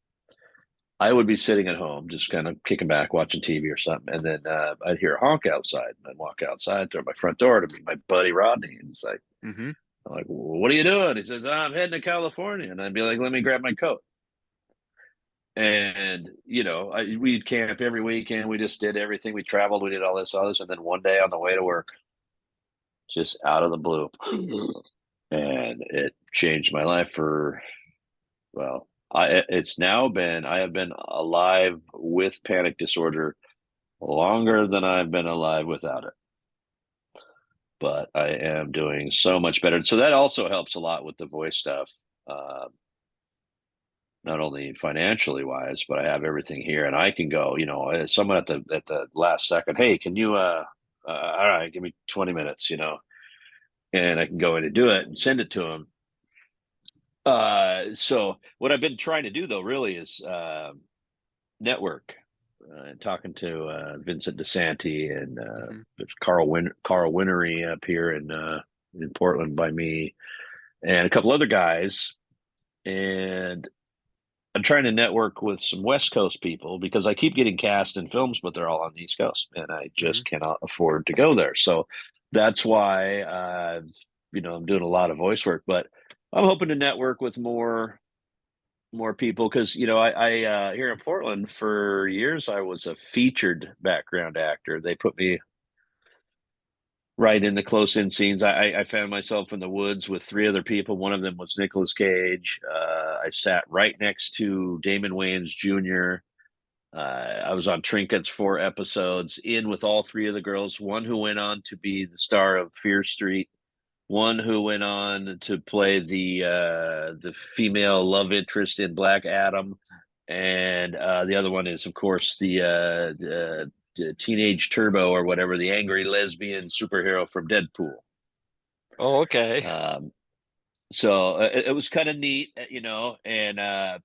B: I would be sitting at home, just kind of kicking back, watching TV or something, and then I'd hear a honk outside, and I'd walk outside through my front door to meet my buddy Rodney, and he's like,
A: Mm-hmm.
B: I'm like, well, "What are you doing?" He says, "I'm heading to California," and I'd be like, "Let me grab my coat." And we'd camp every weekend. We just did everything. We traveled. We did all this, and then one day on the way to work, just out of the blue, and it changed my life for well. I have been alive with panic disorder longer than I've been alive without it. But I am doing so much better. So that also helps a lot with the voice stuff. Not only financially wise, but I have everything here, and I can go. Someone at the last second, hey, can you? All right, give me 20 minutes. And I can go in and do it and send it to them. So what I've been trying to do though, really, is network. Talking to Vincent DeSanti and
A: Mm-hmm.
B: there's Carl Winery up here in Portland by me, and a couple other guys. And I'm trying to network with some West Coast people because I keep getting cast in films, but they're all on the East Coast, and I
A: Mm-hmm.
B: just cannot afford to go there. So that's why I'm doing a lot of voice work, but I'm hoping to network with more people because I here in Portland for years I was a featured background actor. They put me right in the close in scenes. I found myself in the woods with three other people. One of them was Nicolas Cage. I sat right next to Damon Wayans Jr. I was on Trinkets 4 episodes in with all three of the girls. One who went on to be the star of Fear Street. One who went on to play the female love interest in Black Adam, and the other one is, of course, the Teenage Turbo or whatever, the angry lesbian superhero from Deadpool.
A: Oh, okay.
B: Um, so it was kind of neat, and I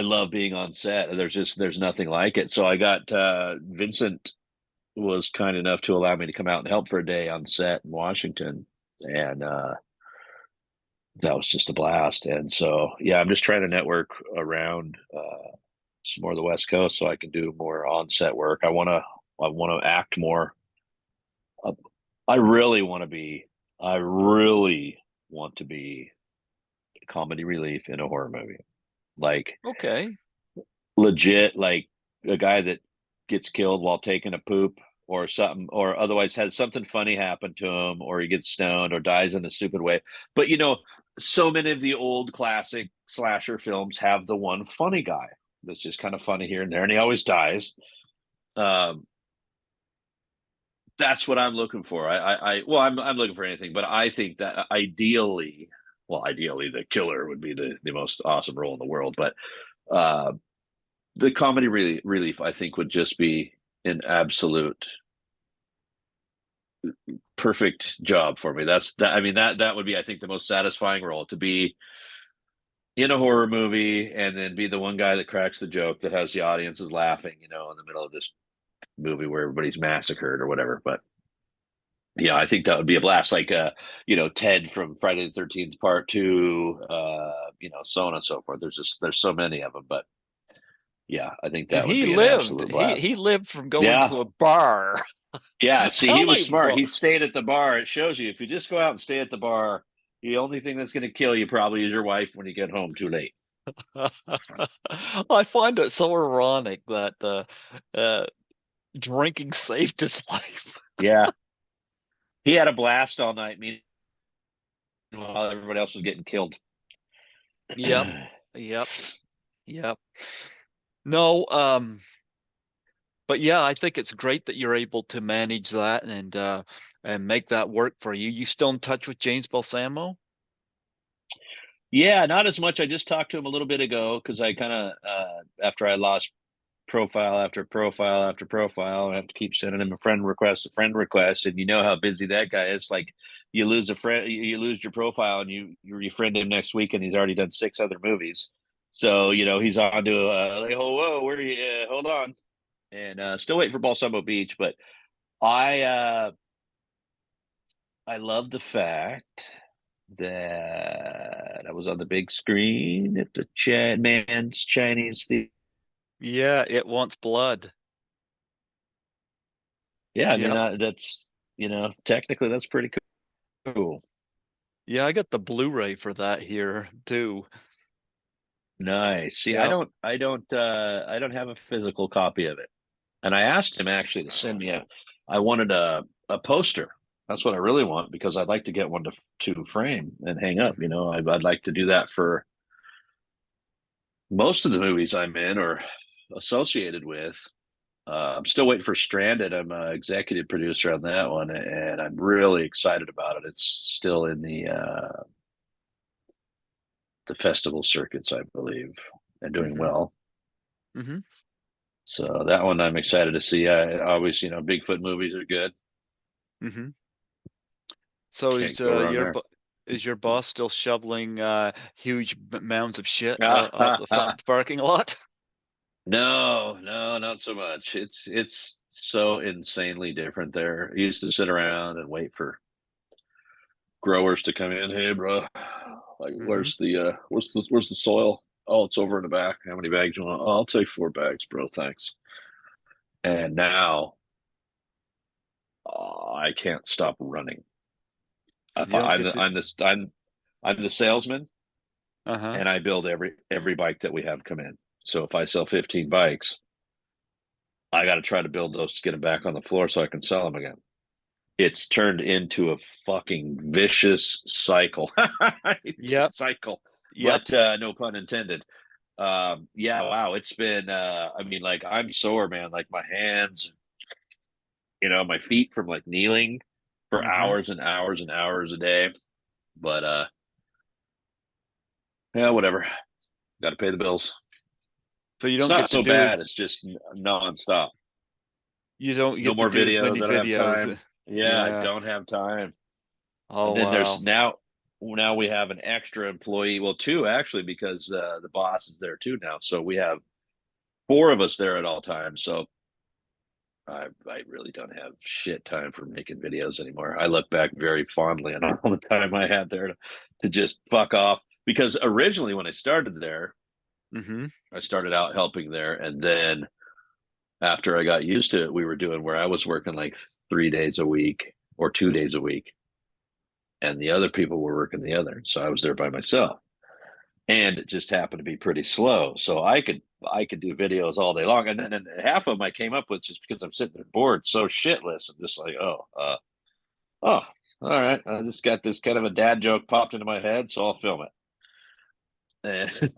B: love being on set. There's nothing like it. So I got Vincent was kind enough to allow me to come out and help for a day on set in Washington, and that was just a blast. And so, yeah, I'm just trying to network around some more of the West Coast so I can do more on-set work. I want to act more. Uh, I really want to be. I really want to be comedy relief in a horror movie, like
A: Okay.
B: legit, like a guy that gets killed while taking a poop or something, or otherwise has something funny happen to him, or he gets stoned or dies in a stupid way. But so many of the old classic slasher films have the one funny guy that's just kind of funny here and there, and he always dies. Um, that's what I'm looking for. Well, I'm looking for anything, but I think that ideally, the killer would be the most awesome role in the world. But uh, the comedy relief, I think, would just be an absolute perfect job for me. That's that. I mean, that would be, I think, the most satisfying role, to be in a horror movie and then be the one guy that cracks the joke that has the audiences laughing, in the middle of this movie where everybody's massacred or whatever. But yeah, I think that would be a blast. Like Ted from Friday the 13th Part Two, so on and so forth. There's so many of them, but yeah, I think
A: And
B: that would
A: he
B: be an
A: lived.
B: absolute
A: He
B: blast.
A: lived from going
B: Yeah.
A: to a bar.
B: Yeah, see, he
A: Tell
B: was
A: me
B: smart.
A: what.
B: He stayed at the bar. It shows you if you just go out and stay at the bar, the only thing that's going to kill you probably is your wife when you get home too late.
A: I find it so ironic that uh, drinking saved his life.
B: Yeah, he had a blast all night. Meanwhile, everybody else was getting killed.
A: Yep. Yep. Yep. No, but yeah, I think it's great that you're able to manage that and make that work for you. You still in touch with James Balsamo?
B: Yeah, not as much. I just talked to him a little bit ago because I kind of after I lost profile after profile after profile. I have to keep sending him a friend request, and you know how busy that guy is. Like, you lose a friend, you lose your profile, and you refriend him next week, and he's already done 6 other movies. So he's on to like, oh, whoa, where are you? Hold on, and still waiting for Balsamo Beach. But I I love the fact that I was on the big screen at the Man's Chinese Theater.
A: Yeah, it wants blood.
B: Yeah, I mean,
A: Yeah.
B: that's technically that's pretty cool.
A: Yeah, I got the Blu-ray for that here too.
B: Nice. See,
A: Yeah.
B: I don't have a physical copy of it. And I asked him actually to send me I wanted a poster. That's what I really want, because I'd like to get one to frame and hang up.
A: Mhm.
B: I'd like to do that for most of the movies I'm in or associated with. I'm still waiting for Stranded. I'm an executive producer on that one, and I'm really excited about it. It's still in the festival circuits, I believe, and doing
A: Mhm.
B: well.
A: Mhm.
B: So that one I'm excited to see. I always, Bigfoot movies are good.
A: Mhm. So
B: Can't go wrong there.
A: is your boss still shoveling huge mounds of shit off the
B: No,
A: parking lot?
B: no, not so much. It's so insanely different there. I used to sit around and wait for growers to come in. Hey, bro, like,
A: Mhm.
B: where's the soil? Oh, it's over in the back. How many bags you want? Oh, I'll take 4 bags, bro. Thanks. And now I can't stop running.
A: You don't get to.
B: I'm the salesman,
A: Uh-huh.
B: and I build every bike that we have come in. So if I sell 15 bikes, I got to try to build those to get them back on the floor so I can sell them again. It's turned into a fucking vicious cycle. It's a
A: Yep.
B: cycle,
A: Yep.
B: but no pun intended. Yeah, wow, it's been. I mean, like, I'm sore, man. Like, my hands, my feet from like kneeling for
A: Mhm.
B: hours and hours and hours a day. But yeah, whatever. Got to pay the bills.
A: So you
B: It's
A: don't
B: not
A: get to
B: so
A: do
B: bad.
A: as
B: It's just nonstop.
A: you don't
B: No
A: get to
B: more
A: do as
B: videos.
A: many
B: I don't have
A: videos.
B: time. Yeah, I
A: Yeah.
B: don't have time. And
A: Oh
B: then there's
A: wow.
B: now we have an extra employee. Well, 2 actually, because the boss is there too now. So we have 4 of us there at all times. So I really don't have shit time for making videos anymore. I look back very fondly on all the time I had there to just fuck off. Because originally when I started there,
A: Mhm.
B: I started out helping there, and then after I got used to it, we were doing where I was working like 3 days a week or 2 days a week, and the other people were working the other. So I was there by myself, and it just happened to be pretty slow. So I could do videos all day long, and then and half of them I came up with just because I'm sitting there bored, so shitless. I'm just like, oh, all right. I just got this kind of a dad joke popped into my head, so I'll film it. And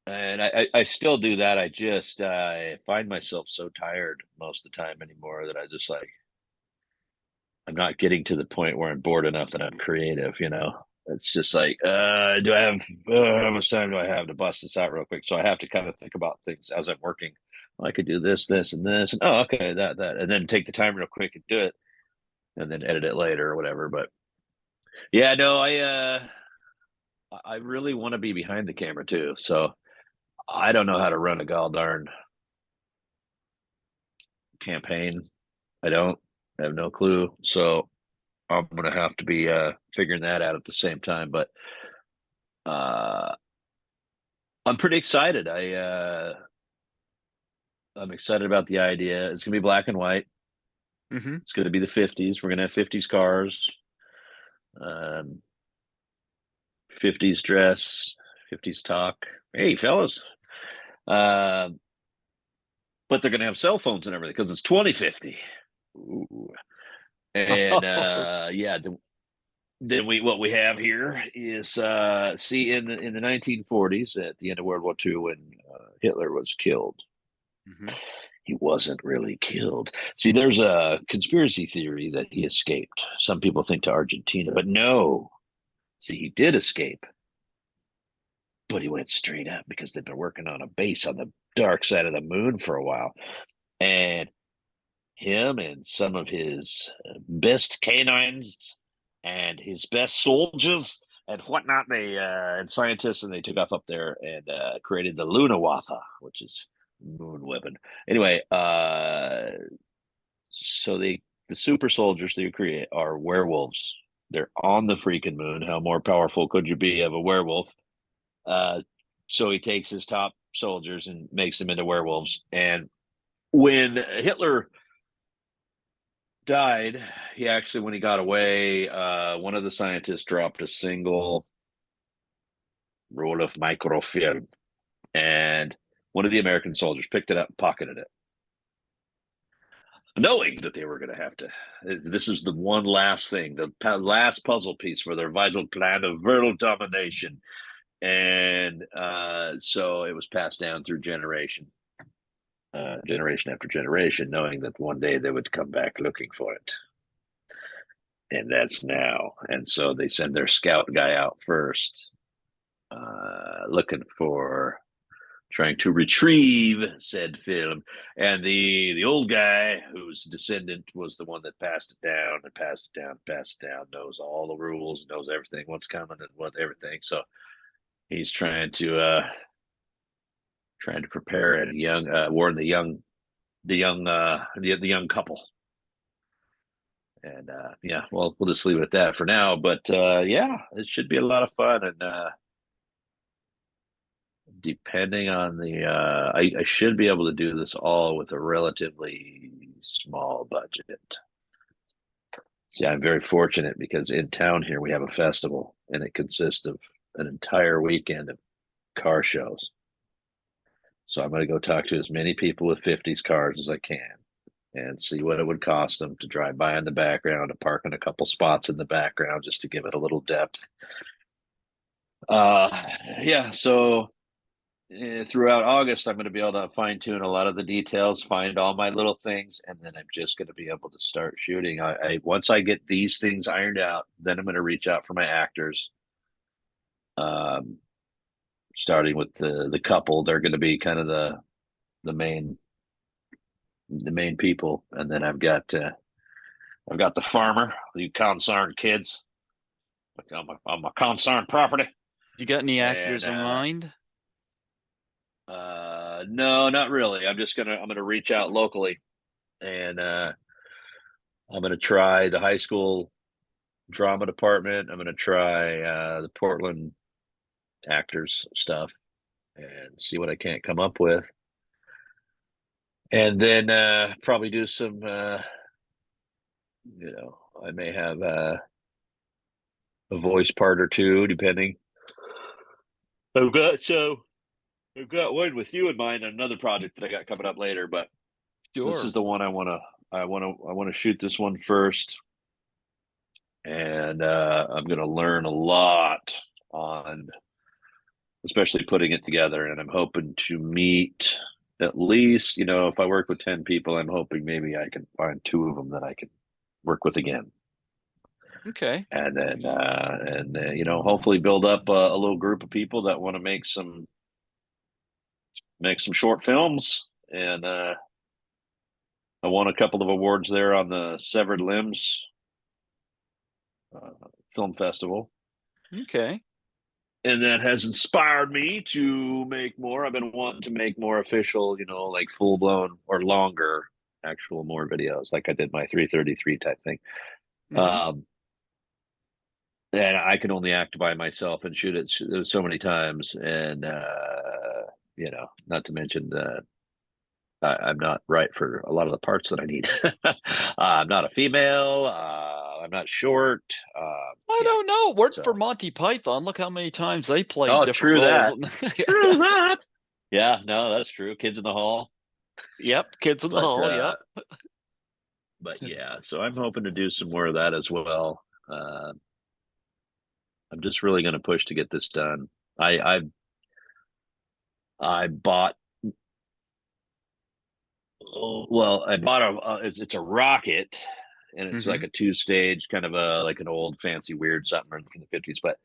B: and I still do that. I find myself so tired most of the time anymore that I just like I'm not getting to the point where I'm bored enough that I'm creative. It's just like, do I have how much time do I have to bust this out real quick? So I have to kind of think about things as I'm working. Well, I could do this, this, and this, and oh, okay, that, and then take the time real quick and do it, and then edit it later or whatever. But yeah, no, I really want to be behind the camera too. So I don't know how to run a gall darn campaign. I don't. I have no clue. So I'm gonna have to be figuring that out at the same time. But uh, I'm pretty excited. I'm excited about the idea. It's gonna be black and white.
A: Mhm.
B: It's gonna be the 50s. We're gonna have 50s cars, um, 50s dress, 50s talk. Hey, fellas. Uh, but they're gonna have cell phones and everything because it's 2050. Ooh. And yeah, then what we have here is see in the 1940s at the end of World War II when Hitler was killed.
A: Mhm.
B: He wasn't really killed. See, there's a conspiracy theory that he escaped. Some people think to Argentina, but no. See, he did escape, but he went straight up because they've been working on a base on the dark side of the moon for a while. And him and some of his best canines and his best soldiers and whatnot, they and scientists, and they took off up there and created the Lunawatha, which is moon weapon. Anyway, so the super soldiers they create are werewolves. They're on the freaking moon. How more powerful could you be of a werewolf? Uh, so he takes his top soldiers and makes them into werewolves. And when Hitler died, he actually, when he got away, one of the scientists dropped a single roll of microfilm, and one of the American soldiers picked it up and pocketed it, knowing that they were going to have to. This is the one last thing, the last puzzle piece for their vital plan of world domination. And so it was passed down through generation after generation, knowing that one day they would come back looking for it. And that's now. And so they send their scout guy out first, looking for, trying to retrieve said film. And the old guy, whose descendant was the one that passed it down and passed it down, passed it down, knows all the rules, knows everything, what's coming and what everything. So he's trying to prepare and warn the young couple. And yeah, well, we'll just leave it at that for now. But yeah, it should be a lot of fun. And depending on the, I should be able to do this all with a relatively small budget. Yeah, I'm very fortunate because in town here we have a festival, and it consists of an entire weekend of car shows. So I'm going to go talk to as many people with 50s cars as I can and see what it would cost them to drive by in the background, to park in a couple spots in the background just to give it a little depth. Yeah, so throughout August, I'm going to be able to fine tune a lot of the details, find all my little things, and then I'm just going to be able to start shooting. Once I get these things ironed out, then I'm going to reach out for my actors. Starting with the couple, they're going to be kind of the main people, and then I've got the farmer, you concerned kids. I'm a concerned property.
A: You got any actors
B: And,
A: in mind?
B: No, not really. I'm gonna reach out locally, and I'm gonna try the high school drama department. I'm gonna try the Portland actors stuff and see what I can't come up with, and then probably do some. I may have a voice part or two, depending. I've got one with you in mind on another project that I got coming up later, but this
A: Sure.
B: is the one I want to shoot this one first, and I'm going to learn a lot on, especially putting it together. And I'm hoping to meet at least, if I work with 10 people, I'm hoping maybe I can find 2 of them that I can work with again.
A: Okay.
B: And then, hopefully build up a little group of people that want to make some short films. And I won a couple of awards there on the Severed Limbs Film Festival.
A: Okay.
B: And that has inspired me to make more. I've been wanting to make more official, like full blown or longer, actual more videos, like I did my 333 type thing.
A: Mm-hmm.
B: And I can only act by myself and shoot it so many times. And, not to mention I'm not right for a lot of the parts that I need. I'm not a female. I'm not short.
A: I
B: Yeah.
A: don't know. Worked for
B: So,
A: Monty Python. Look how many times they played
B: oh,
A: different
B: true
A: roles.
B: that. True that. Yeah, no, that's true. Kids in the Hall.
A: Yep. Kids in the
B: But
A: Hall. Yep.
B: yeah, so I'm hoping to do some more of that as well. I'm just really going to push to get this done. I bought. Well, I bought it's a rocket, and it's
A: Mm-hmm.
B: like a 2-stage, kind of like an old fancy weird something from the 50s. But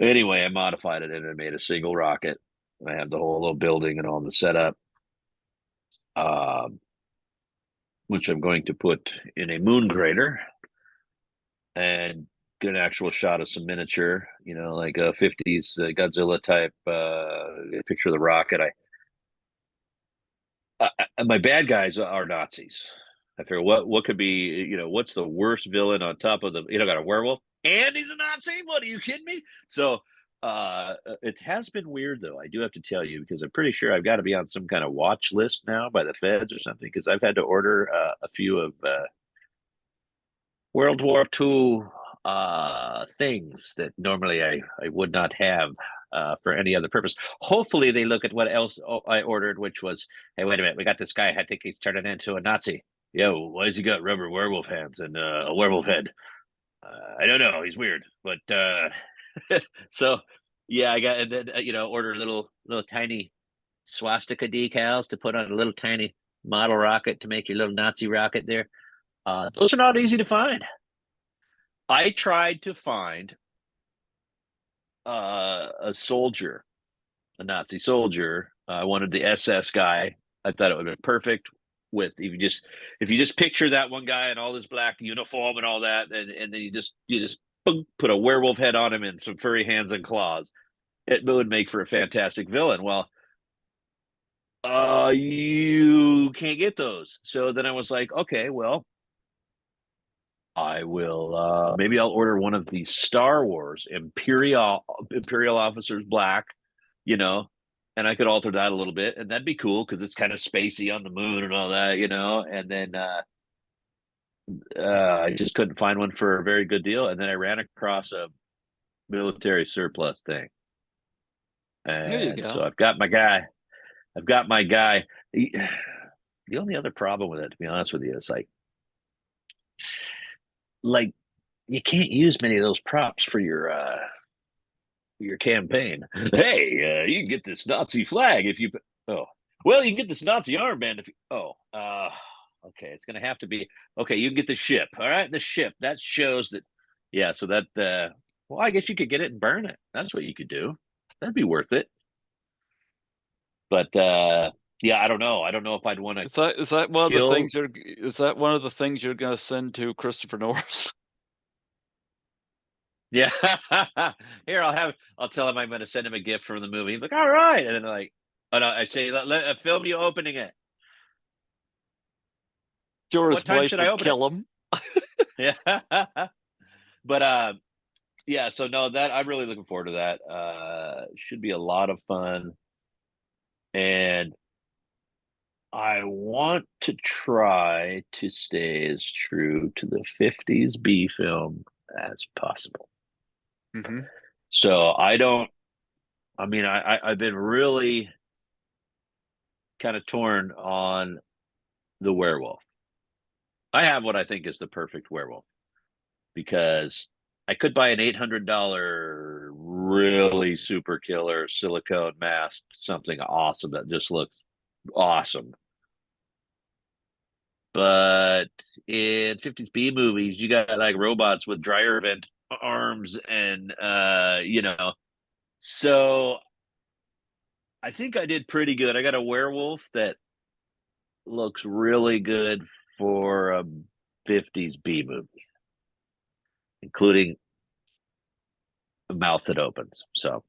B: anyway, I modified it and I made a single rocket. I have the whole little building and all the setup. um, which I'm going to put in a moon crater and get an actual shot of some miniature, like a 50s Godzilla type picture of the rocket. My bad guys are Nazis. I figure what could be, what's the worst villain on top of got a werewolf and he's a Nazi? What, are you kidding me? So it has been weird though. I do have to tell you, because I'm pretty sure I've got to be on some kind of watch list now by the feds or something, because I've had to order a few of World War II things that normally I would not have for any other purpose. Hopefully, they look at what else I ordered, which was, hey, wait a minute, we got this guy. I think he's turning into a Nazi. Yo, why has he got rubber werewolf hands and a werewolf head? I don't know. He's weird, but so yeah, I got, and then order little tiny swastika decals to put on a little tiny model rocket to make your little Nazi rocket there. Those are not easy to find. I tried to find a soldier, a Nazi soldier. I wanted the SS guy. I thought it would have been perfect with if you just picture that one guy in all his black uniform and all that, and then you just boom, put a werewolf head on him and some furry hands and claws. It would make for a fantastic villain. Well, you can't get those. So then I was like, okay, well, I will maybe I'll order one of the Star Wars Imperial officers black, you know, and I could alter that a little bit, and that'd be cool because it's kind of spacey on the moon and all that, And then I just couldn't find one for a very good deal, and then I ran across a military surplus thing,
A: There you
B: and so
A: go.
B: I've got my guy. I've got my guy. The only other problem with it, to be honest with you, is like you can't use many of those props for your campaign. Hey, you can get this Nazi flag if you. Oh, well, you can get this Nazi armband if you. Oh, okay. It's going to have to be okay. You can get the ship. All right, the ship that shows that. Yeah, so that. Well, I guess you could get it and burn it. That's what you could do. That'd be worth it. But yeah, I don't know. I don't know if I'd want to
A: Is that one of the
B: kill.
A: things you're going to send to Christopher Norris?
B: Yeah, here I'll tell him I'm going to send him a gift from the movie. He's like, all right, and then like, oh no, I say let film you opening it.
A: Sure,
B: What
A: his
B: time
A: wife
B: should I
A: would
B: open it?
A: kill him.
B: Yeah, but yeah. So no, that I'm really looking forward to that. Should be a lot of fun, and I want to try to stay as true to the '50s B film as possible.
A: Hmm.
B: So I don't. I mean, I've been really kind of torn on the werewolf. I have what I think is the perfect werewolf because I could buy an $800 really super killer silicone mask, something awesome that just looks awesome. But in 50s B movies, you got like robots with dryer vent arms and so I think I did pretty good. I got a werewolf that looks really good for a 50s B movie, including a mouth that opens. So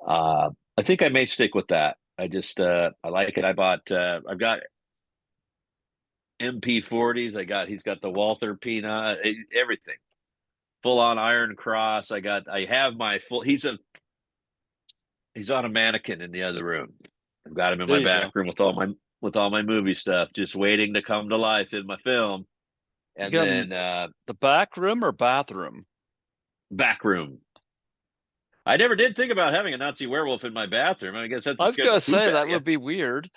B: I think I may stick with that. I like it. I've got MP40s. He's got the Walther Peanut, everything. Full on Iron Cross. I have my full he's on a mannequin in the other room. I've got him in
A: There
B: my
A: you
B: back
A: go.
B: room with all my movie stuff, just waiting to come to life in my film.
A: You
B: And
A: got him
B: then
A: the back room or bathroom?
B: back room. I never did think about having a Nazi werewolf in my bathroom. I guess that's
A: I
B: to
A: was
B: scare
A: gonna
B: the poop
A: say
B: out
A: that
B: of you.
A: would be weird.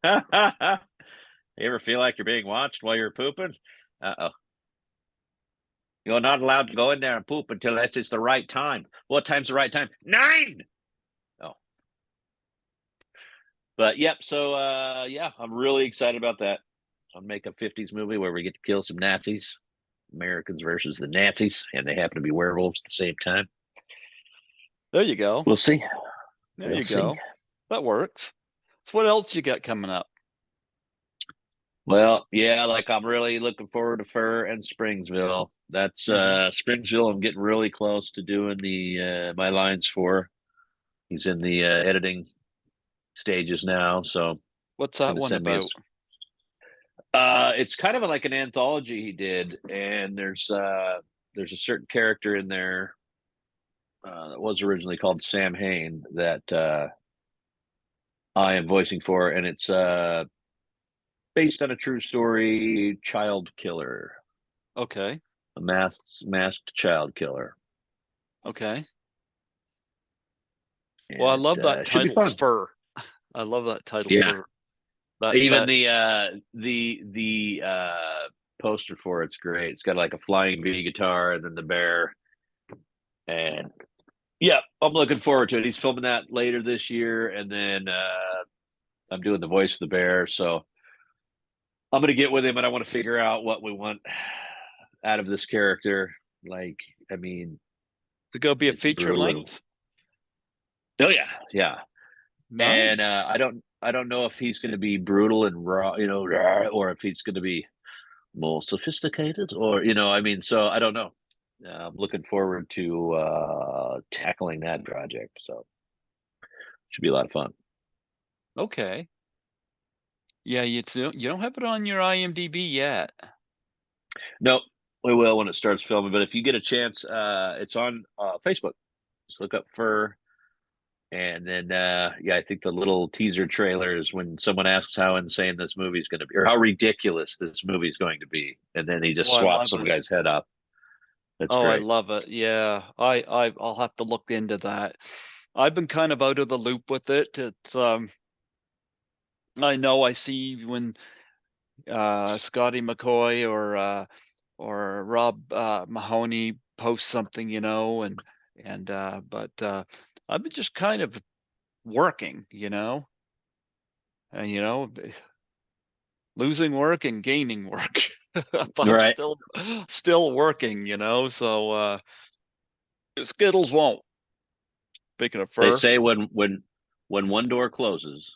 B: You ever feel like you're being watched while you're pooping? Uh-oh. You're not allowed to go in there and poop until it's the right time. What time's the right time? 9. Oh. But yep, so yeah, I'm really excited about that. I'll make a 50s movie where we get to kill some Nazis, Americans versus the Nazis, and they happen to be werewolves at the same time.
A: There you go.
B: We'll see.
A: There
B: We'll
A: you
B: see.
A: go. That works. So what else you got coming up?
B: Well, yeah, like I'm really looking forward to Fur and Springsville. That's
A: Hmm.
B: Springsville. I'm getting really close to doing the my lines for. He's in the editing stages now, so
A: What's
B: he's
A: that
B: going to
A: one
B: send me
A: about?
B: his. It's kind of like an anthology he did, and there's a certain character in there that was originally called Sam Hain that I am voicing for, and it's based on a true story, child killer,
A: Okay.
B: a masked child killer,
A: Okay. Well, I
B: and
A: love that
B: it should be
A: title,
B: fun.
A: Fur. I love that title,
B: Yeah,
A: Fur. That
B: even
A: that
B: the poster for it's great. It's got like a flying V guitar and then the bear, and yeah, I'm looking forward to it. He's filming that later this year, and then I'm doing the voice of the bear. So I'm gonna get with him, and I want to figure out what we want out of this character. Like, I mean,
A: to go be a
B: it's
A: feature
B: brutal and
A: length.
B: oh yeah, yeah. And
A: Nice.
B: I don't know if he's going to be brutal and raw, rah, or if he's going to be more sophisticated, or I mean, so I don't know. I'm looking forward to tackling that project. So should be a lot of fun.
A: Okay. Yeah, you don't have it on your IMDb yet.
B: Nope, we will when it starts filming. But if you get a chance, it's on Facebook. Just look up Fur. And then, yeah, I think the little teaser trailer is when someone asks how insane this movie is going to be, or how ridiculous this movie is going to be, and then he
A: Oh,
B: just
A: I
B: swats
A: love
B: some
A: it.
B: guy's head up. That's
A: Oh, I
B: great.
A: love it. Yeah. I'll have to look into that. I've been kind of out of the loop with it. I know I see when Scotty McCoy or Rob Mahoney post something, and but I've been just kind of working, and losing work and gaining work. But I'm
B: Right.
A: still working, so Skittles won't. Speaking of
B: They
A: fur.
B: say when one door closes,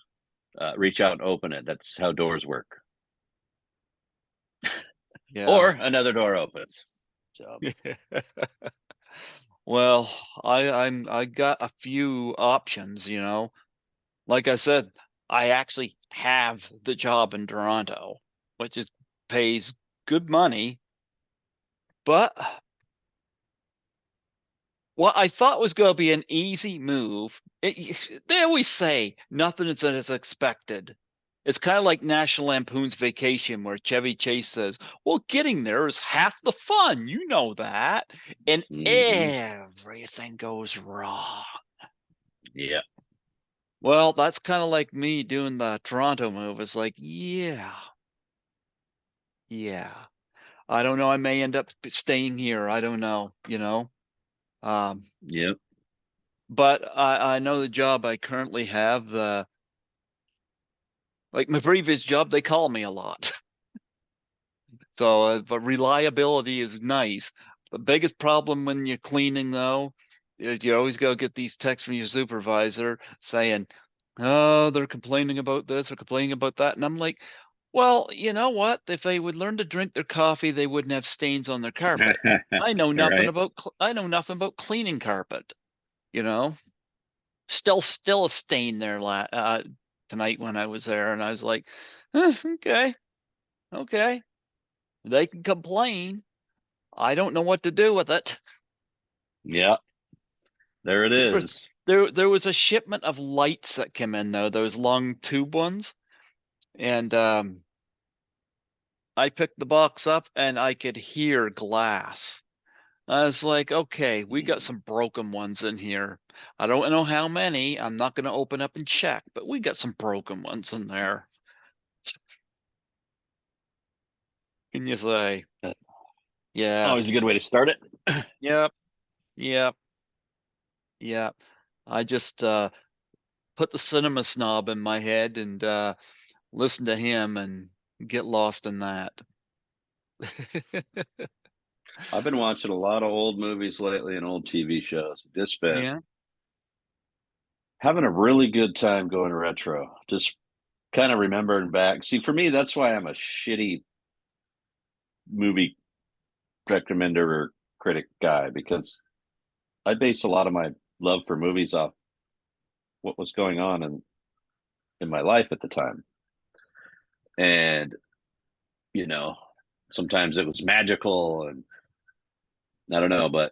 B: reach out and open it. That's how doors work.
A: Yeah.
B: Or another door opens. So
A: Well, I got a few options, Like I said, I actually have the job in Toronto, which is pays good money, but what I thought was going to be an easy move, they always say nothing is as expected. It's kind of like National Lampoon's Vacation, where Chevy Chase says, "Well, getting there is half the fun, you know that," and
B: mhm.
A: everything goes wrong.
B: Yeah,
A: Well, that's kind of like me doing the Toronto move. It's like, yeah, yeah. I don't know. I may end up staying here. I don't know, Um,
B: yeah,
A: but I know the job I currently have, like my previous job, they call me a lot. So, but reliability is nice. The biggest problem when you're cleaning, though, is you always go get these texts from your supervisor saying, "Oh, they're complaining about this or complaining about that," and I'm like, "Well, you know what? If they would learn to drink their coffee, they wouldn't have stains on their carpet.
B: right.
A: I know nothing about cleaning carpet, you know." Still a stain there tonight when I was there, and I was like, okay, okay, they can complain. I don't know what to do with it.
B: Yeah, there it is.
A: There was a shipment of lights that came in though, those long tube ones, and I picked the box up and I could hear glass. I was like, okay, we got
B: Mm.
A: some broken ones in here. I don't know how many. I'm not going to open up and check, but we got some broken ones in there. Can you say?
B: That's
A: Yeah.
B: always a good way to start it.
A: Yep. Yep. Yep. I just put the cinema snob in my head and listen to him and get lost in that.
B: I've been watching a lot of old movies lately and old TV shows. Just been
A: Yeah.
B: having a really good time going retro. Just kind of remembering back. See, for me, that's why I'm a shitty movie recommender or critic guy, because I base a lot of my love for movies off what was going on in my life at the time. And, you know, sometimes it was magical and I don't know, but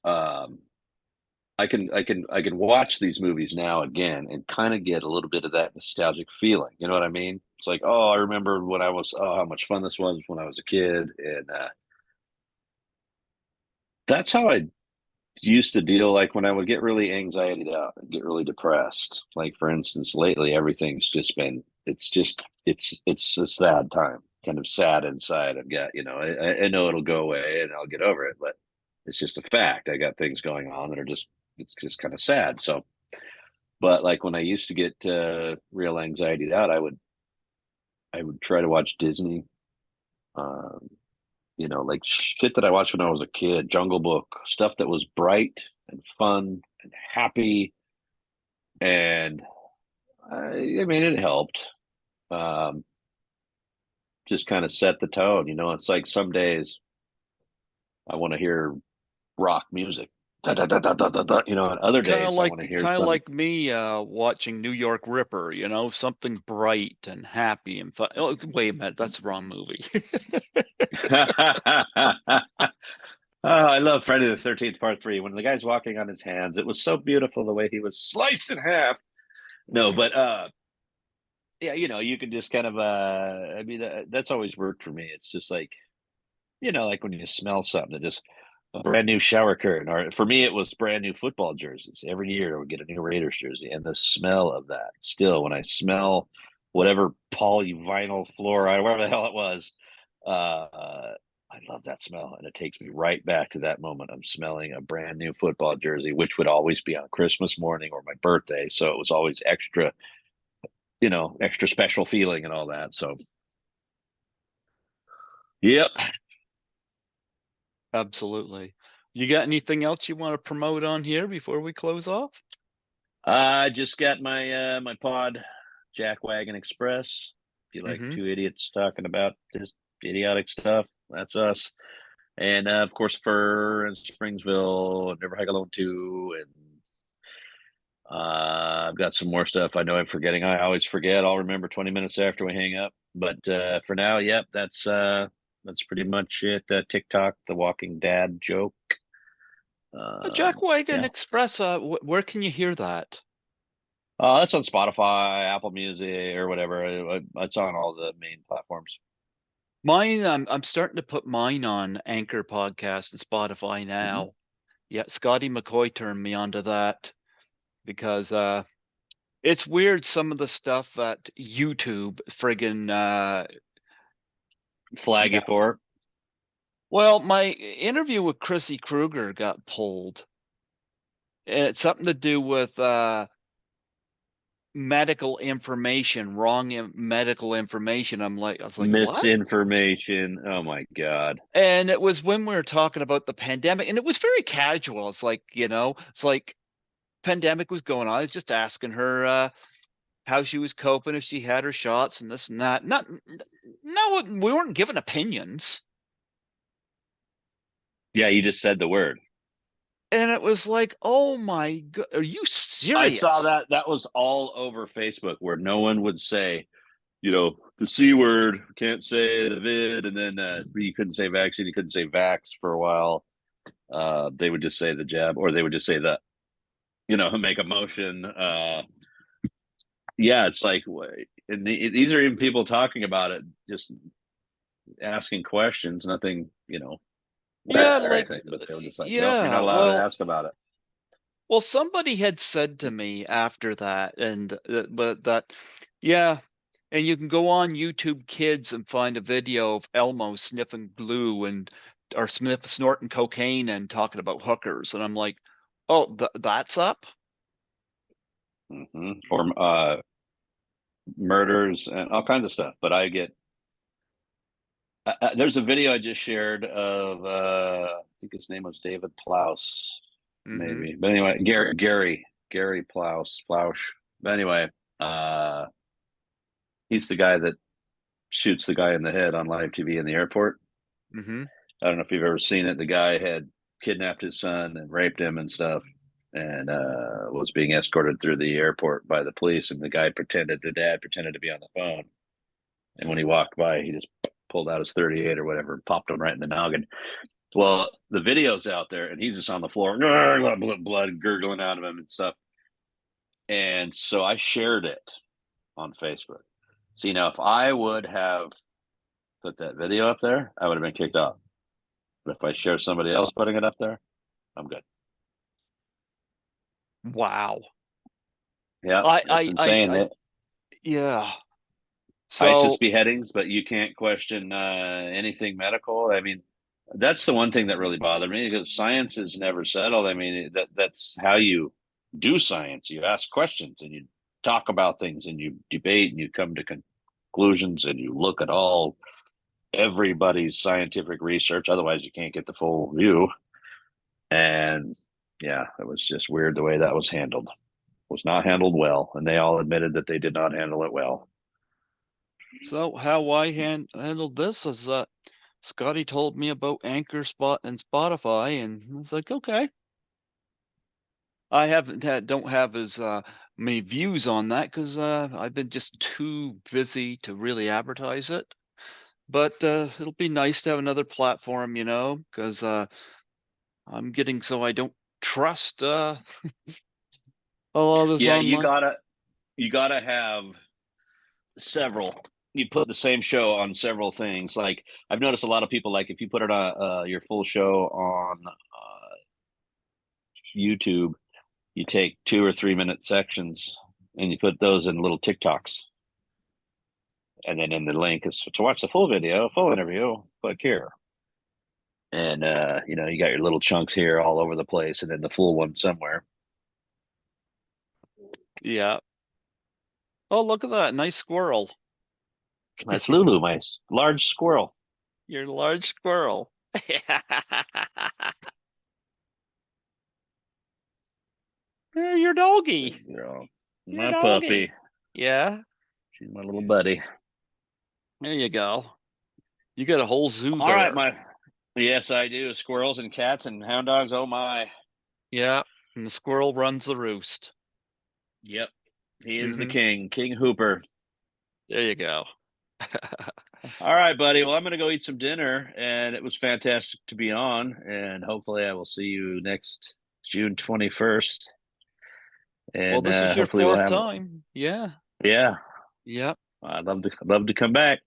B: um I can watch these movies now again and kind of get a little bit of that nostalgic feeling. You know what I mean? It's like, oh, I remember when I was, oh, how much fun this was when I was a kid, and that's how I used to deal. Like when I would get really anxiety out and get really depressed. Like for instance, lately everything's just been, it's a sad time, kind of sad inside. I've got, I know it'll go away and I'll get over it, but it's just a fact. I got things going on that are just, it's just kind of sad. So but like when I used to get real anxiety out, I would try to watch Disney. Um, like shit that I watched when I was a kid, Jungle Book, stuff that was bright and fun and happy, and I mean it helped. Um, just kind of set the tone. It's like some days I want to hear rock music, da, da, da, da, da, da, da, and other days I want to hear
A: Kind of
B: some.
A: like me watching New York Ripper, something bright and happy and fun. Oh, wait a minute, that's the wrong movie.
B: Oh, I love Friday the 13th Part 3 when the guy's walking on his hands. It was so beautiful the way he was sliced in half. No, but yeah, you can just kind of I mean that's always worked for me. It's just like, like when you smell something that just a brand new shower curtain, or for me it was brand new football jerseys. Every year I would get a new Raiders jersey, and the smell of that, still when I smell whatever polyvinyl fluoride, whatever the hell it was, I love that smell, and it takes me right back to that moment. I'm smelling a brand new football jersey, which would always be on Christmas morning or my birthday, so it was always extra, extra special feeling and all that. So, yep.
A: Absolutely. You got anything else you want to promote on here before we close off?
B: I just got my pod, Jackwagon Express. If you like
A: Mm-hmm.
B: two idiots talking about just idiotic stuff, that's us. And of course, Fur and Springsville, Never Hike Alone 2, and I've got some more stuff I know I'm forgetting. I always forget. I'll remember 20 minutes after we hang up. But for now, yep, that's pretty much it. TikTok, the Walking Dad joke.
A: Jack Wagon
B: Yeah,
A: Express, where can you hear that?
B: that's on Spotify, Apple Music, or whatever. It's on all the main platforms.
A: Mine, I'm starting to put mine on Anchor Podcast and Spotify
B: Hmm.
A: now. Yeah, Scotty McCoy turned me onto that because it's weird some of the stuff that YouTube friggin'
B: Flag you
A: yeah.
B: for.
A: Well, my interview with Chrissy Krueger got pulled. And it's something to do with medical information, medical information. I was like, what?
B: Misinformation. Oh my God.
A: And it was when we were talking about the pandemic, and it was very casual. It's like, it's like pandemic was going on. I was just asking her how she was coping, if she had her shots and this and that. Not, no, we weren't giving opinions.
B: Yeah, you just said the word.
A: And it was like, oh my God, are you
B: I saw
A: serious?
B: that. That was all over Facebook where no one would say, the C word, can't say the vid, and then you couldn't say vaccine, you couldn't say vax for a while. They would just say the jab, or they would just say the, make a motion. Yeah, it's like, and these are even people talking about it, just asking questions, nothing,
A: Yeah,
B: or
A: like,
B: anything, but they were just like, nope, you're
A: yeah,
B: not allowed to
A: well,
B: ask about it.
A: well, somebody had said to me after that, and but that, yeah, and you can go on YouTube Kids and find a video of Elmo sniffing glue and or snorting cocaine and talking about hookers, and I'm like, oh, that's up.
B: Or murders and all kinds of stuff. But there's a video I just shared of I think his name was David Plouse,
A: Mm-hmm.
B: maybe. But anyway, Gary Plouse. But anyway, He's the guy that shoots the guy in the head on live TV in the airport.
A: Mm-hmm.
B: I don't know if you've ever seen it. The guy had kidnapped his son and raped him and stuff, and was being escorted through the airport by the police. And the guy the dad pretended to be on the phone. And when he walked by, he just pulled out his 38 or whatever and popped him right in the noggin. Well, the video's out there, and he's just on the floor, blood gurgling out of him and stuff. And so I shared it on Facebook. See, now if I would have put that video up there, I would have been kicked off. But if I share somebody else putting it up there, I'm good.
A: Wow.
B: Yeah, it's insane.
A: Yeah.
B: ISIS
A: So
B: beheadings, but you can't question anything medical. I mean, that's the one thing that really bothered me, because science is never settled. I mean, that's how you do science. You ask questions and you talk about things and you debate and you come to conclusions and you look at everybody's scientific research. Otherwise, you can't get the full view. And yeah, it was just weird the way that was handled. It was not handled well, and they all admitted that they did not handle it well.
A: So how I handled this is Scotty told me about Anchor Spot and Spotify, and I was like, okay. I don't have as many views on that because I've been just too busy to really advertise it. But it'll be nice to have another platform, because I'm getting so I don't trust a lot of this
B: Yeah,
A: online.
B: you gotta have several. You put the same show on several things. Like, I've noticed a lot of people, like, if you put it on your full show on YouTube, you take 2 or 3 minute sections and you put those in little TikToks. And then in the link is to watch the full video, full interview, click here. And you got your little chunks here all over the place, and then the full one somewhere.
A: Yeah. Oh, look at that. Nice squirrel.
B: That's Lulu, my large squirrel.
A: Your large squirrel. Your doggy.
B: Girl.
A: Your
B: My
A: doggy.
B: puppy.
A: Yeah.
B: She's my little buddy.
A: There you go. You got a whole zoo
B: All right,
A: there.
B: my yes, I do. Squirrels and cats and hound dogs. Oh my.
A: Yeah. And the squirrel runs the roost.
B: Yep. He is the
A: Mm-hmm.
B: king, King Hooper.
A: There you go.
B: All right, buddy. Well, I'm going to go eat some dinner, and it was fantastic to be on. And hopefully, I will see you next June 21st.
A: Well,
B: And
A: this is your
B: hopefully, we'll
A: fourth
B: have.
A: time. Yeah.
B: Yeah,
A: Yep.
B: I'd love to come back.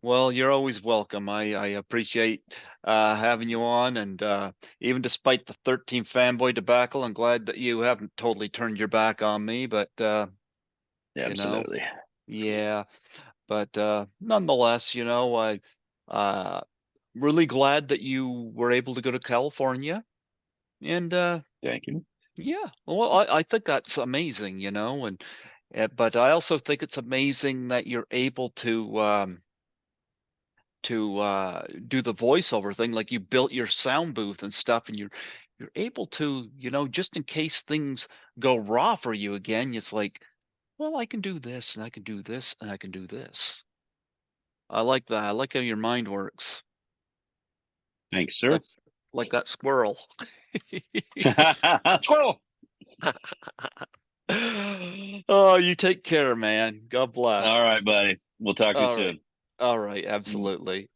A: Well, you're always welcome. I appreciate having you on, and even despite the 13 fanboy debacle, I'm glad that you haven't totally turned your back on me. But you know,
B: Absolutely.
A: yeah. But nonetheless, I uh really glad that you were able to go to California, and
B: Thank you.
A: yeah. Well, I think that's amazing, and but I also think it's amazing that you're able to do the voiceover thing, like you built your sound booth and stuff, and you're able to, just in case things go raw for you again, it's like, well, I can do this and I can do this and I can do this. I like that. I like how your mind works.
B: Thanks, sir.
A: Like like that squirrel.
B: Squirrel.
A: Oh, you take care, man. God
B: All
A: bless.
B: right, buddy. We'll talk to you
A: All right.
B: soon.
A: All right, absolutely.